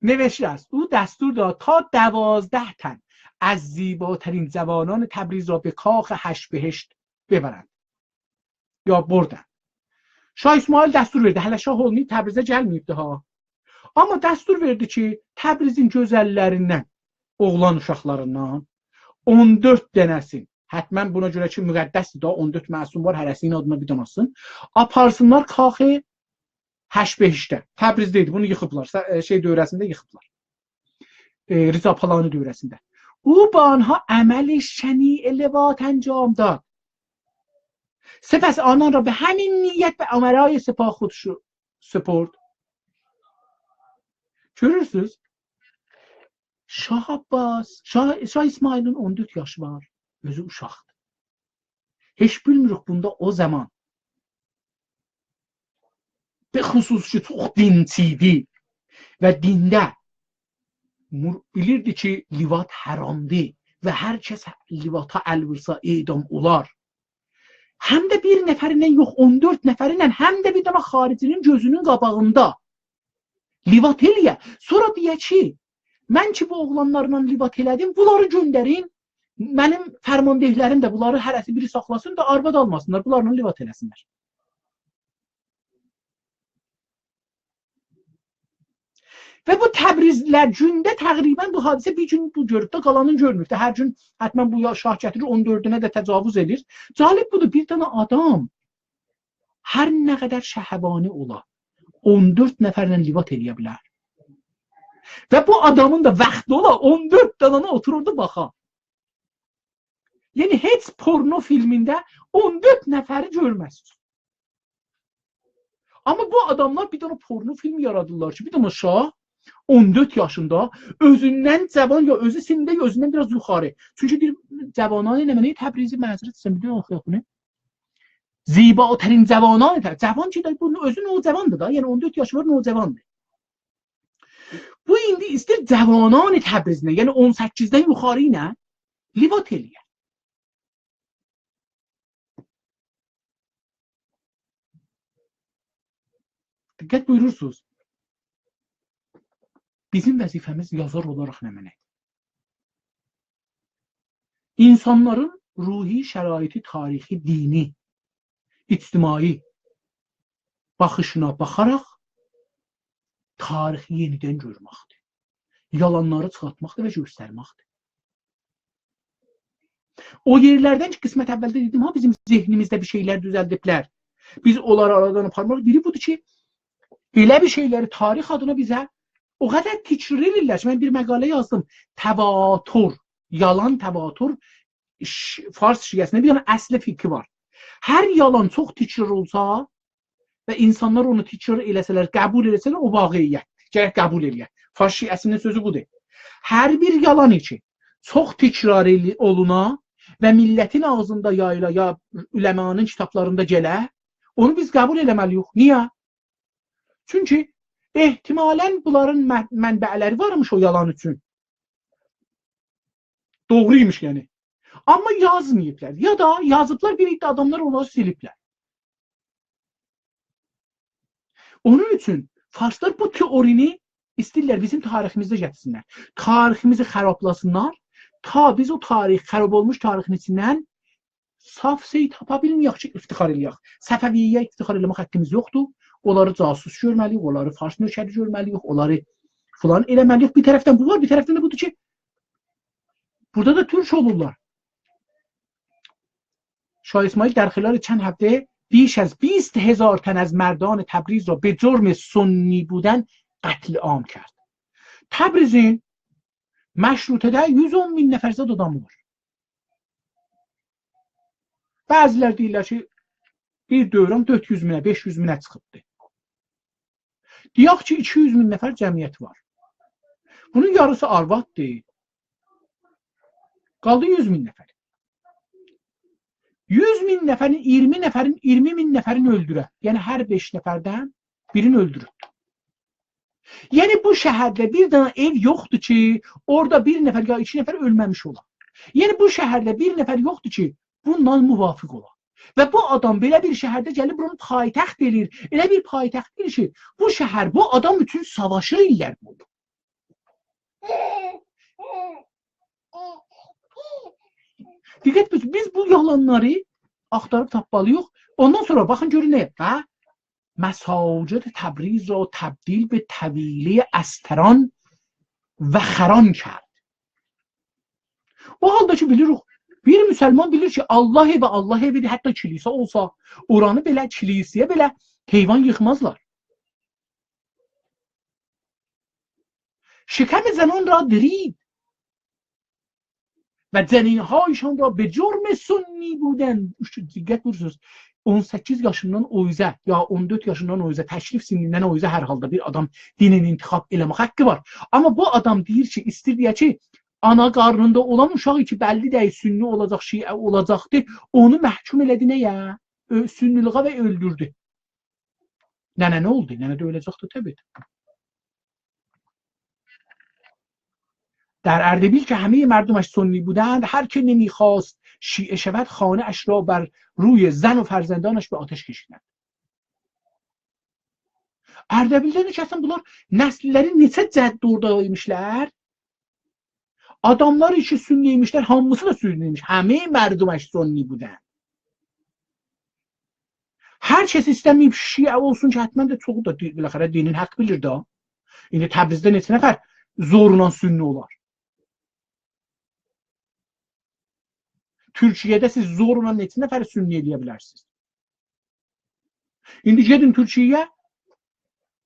نوشته است او دستور داد تا 12 تن از زیباترین جوانان تبریز را به کاخ 8 بهشت ببرند یا بردن. Şah İsmail dəstur verdi. Hələ şah olmayıb Təbrizə gəlməyibdi ha. Amma dəstur verdi ki, Təbrizin gözəllərindən, oğlan uşaqlarından 14 dənəsin. Hətmən buna görə ki, müqəddəsdir da 14 məsum var, hərəsinin adına bir danasın. Aparsınlar kaxı 8 behiştə. Təbrizdə idi. Bunu yıxıblar. Dövrəsində yıxıblar. Rıza Palani dövrəsində. او با آنها عمل شنیع لواط انجام داد. سپس آنان را به همین نیت به امرای سپاه خود سپرد. Görürsünüz? Şah Abbas, Şah İsmailin 14 yaşı var. Özü uşaqdır. Heç bilmirik bunda o zaman به خصوص ki çox dinçiydi və dində bilirdi ki livat haramdır və hər kəs livata əl vursa edam olar. Həm də bir nəfərindən yox 14 nəfərindən həm də bir dənə xaricinin gözünün qabağında livat eləyə. Sonra deyə ki mən ki bu oğlanlarla livat elədim bunları göndərin. Mənim fərmandehlərim də bunları hərəsi biri saxlasın da arvad almasınlar. Bunlarla livat eləsinlər. Və bu Təbrizlər gündə təqribən bu hadisə bir gün bu görüb də qalanın görmür. Hər gün həttəmən bu şah gətirir 14-ünə də təcavüz edir. Cəlib budur bir dənə adam hər nə qədər şəhəbani ola 14 nəfərlə livat eləyə bilər. Və bu adamın da vaxtı ola 14 dənə otururdu baxa. Yəni heç porno filmində 14 nəfəri görməzsiniz. Amma bu adamlar bir dənə porno film yaradırlar ki, bir dənə şah 14 yaşında özündən cavan ya özü sinində ya özündən biraz yuxarı. Çünki bir cavanان نمونه تبریزی معذرت istəyirəm bir oxuyaq bunu. زیباترین جوانان cavan ki bu özü növcavandır da. Yəni 14 yaşı var növcavandır. Bu indi istəyir cavanان Təbrizinə, yəni 18-dən yuxarı ilə livat eləyər. Diqqət buyurursunuz. Bizim vəzifəmiz yazar olaraq nəmənədir. İnsanların ruhi, şəraiti, tarixi, dini, ictimai baxışına baxaraq tarixi yenidən görməkdir. Yalanları çıxartmaqdır və göstərməkdir. O yerlərdən ki, qismət əvvəldə dedim, ha bizim zehnimizdə bir şeylər düzəldiblər. Biz onları aradan aparmaq. Biri budur ki, elə bir şeyləri tarix adına bizə o qədər təkrar edirlər ki, mən bir məqalə yazdım. Təvatur, yalan təvatur Fars şiəsində bir dənə əsli fikri var. Hər yalan çox təkrar olsa və insanlar onu təkrar eləsələr, qəbul eləsələr o vaqiiyyətdir. Gərək qəbul eləyək. Fars şiəsinin sözü budur. Hər bir yalan için çox təkrar oluna və millətin ağzında yayıla ya üləmanın kitablarında gələ, onu biz qəbul eləməliyik. Niyə? Çünki ehtimalən bunların mənbələri varmış o yalan üçün. Doğruymuş yəni. Amma yazmayıblar. Ya da yazıblar bir iddia adamlar onları siliblər. Onun üçün Farslar bu teorini istəyirlər bizim tariximizdə gətirsinlər. Tariximizi xarablasınlar. Ta biz o tarix, xarab olmuş tarixin içindən saf şey tapa bilməyək ki, iftixar eləyək. Səfəviyyə iftixar eləmək haqqımız yoxdur. Onları casus görməliyik, onları Fars nökəri görməliyik, onları falan eləməliyik. Bir tərəfdən bu var, bir tərəfdən də budur ki, burada da türk olurlar. شاه اسماعیل در خلال چند هفته بیش از 20,000 تن از مردان تبریز را به جرم سنی بودن قتل عام کرد. Təbrizin məşrutədə 110 min nəfər zad adamı var. Bəzilər deyirlər ki, bir dövrəm 400 minə, 500 minə çıxıbdı. Deyək ki, 200 min nəfər cəmiyyəti var. Bunun yarısı arvaddır. Qaldı 100 min nəfər. 100 min nəfərin 20 min nəfərin öldürə. Yəni hər 5 nəfərdən birini öldürür. Yəni bu şəhərdə bir dənə ev yoxdur ki, orada bir nəfər ya 2 nəfər ölməmiş ola. Yəni bu şəhərdə bir nəfər yoxdur ki, bundan müvafiq ola. Və bu adam belə bir şəhərdə gəlib bunu paytaxt edir. Elə bir paytaxt edir ki, bu şəhər bu adam üçün savaşır illər boyu. Diqqət edin, biz bu yalanları axtarıb tapmalıyıq. Ondan sonra baxın görün nə? Ha? مساجد تبریز را تبدیل به طویله استران و خران کرد. O halda ki bilirik, bir müsəlman bilir ki Allah evi Allah evidir, hətta kilise olsa, oranı belə kiliseye belə heyvan yıkmazlar. شکم زنان را درید و جنینهایشان را به جرم سنی بودن. Diqqət buyursunuz. 18 yaşından o üzə, ya 14 yaşından o üzə, təşrif sinnindən o üzə hər halda bir adam dinin intiqab eləmək haqqı var. Amma bu adam deyir ki, istir deyə ki, ana qarnında olan uşağı ki, bəlli deyil, sünni olacaq, şiə olacaqdır, onu məhkum elədi nəyə? Sünniliğə və öldürdü. Nənə nə oldu? Nənə də öləcəkdir təbii. در اردبیل که همه مردمش سنی بودند، هر که نمیخواست شیعه شود خانه اش را بر روی زن و فرزندانش به آتش کشیدند. Erdebil'de nişəsən bunlar nəsilləri neçə cədd oradaymışlar? Adamlar işi sünniymişlər, hamısı da sünniymiş. Həmin mərduməş sünni budən. Hər kəs istəməyib şiə olsun ki, hətmən də çoxu da biləxərə dinin haqq bilir də. İndi Təbrizdə neçə nəfər zorla sünni olar? Türkiyədə siz zorla neçə nəfər sünni eləyə bilərsiniz? İndi gedin Türkiyəyə,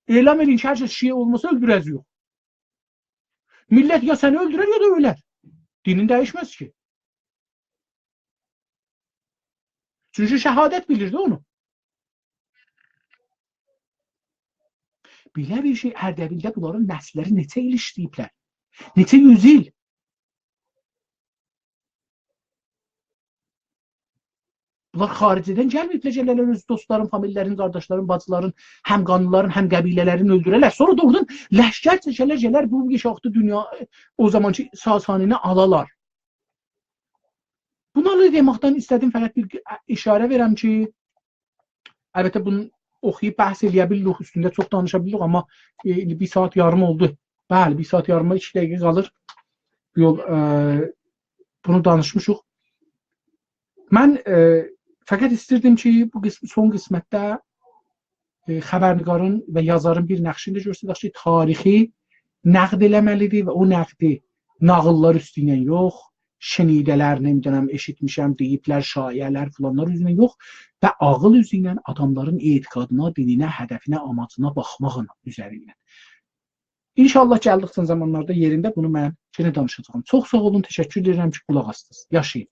elam edin ki, hər kəs şiə olmasa öldürəz yox. Millət ya səni öldürər ya da ölər. Dinin dəyişməz ki. Çünki şəhadət bilirdi onu. Belə bir şey Ərdəbildə bunların nəsilləri neçə il işləyiblər? Neçə yüz il? Bunlar xaricidən gəlməyiblər, öz dostların, famililərin, qardaşların, bacıların, həm qanlıların, həm qəbilələrin öldürərlər. Sonra da oradan ləşkər çəkələr, bu yaşaqlı dünya o zamanki Sasanini alalar. Bunları deməkdən istədim fəqət bir işarə verəm ki, əlbəttə bunu oxuyub bəhs eləyə bilirik, üstündə çox danışa bilirik, amma bir saat yarım oldu. Bəli, bir saat yarıma 2 dəqiqə qalır. Bunu danışmışıq. Mən fəqət istirdim ki, bu son qismətdə xəbərnigarın və yazarın bir nəqşində görsədək ki, tarixi nəqd eləməlidir və o nəqdi nağıllar üstündən yox, şenidələr, neymişəm, eşitmişəm, deyiblər, şayələr filanlar üzrə yox və ağıl üzrə adamların etiqadına, dininə, hədəfinə, amacına baxmağın üzərindən. İnşallah gəldikcə zamanlarda yerində bunu mən yenə danışacağam. Çox sağ olun, təşəkkür edirəm ki, qulaq asdınız. Yaşayın.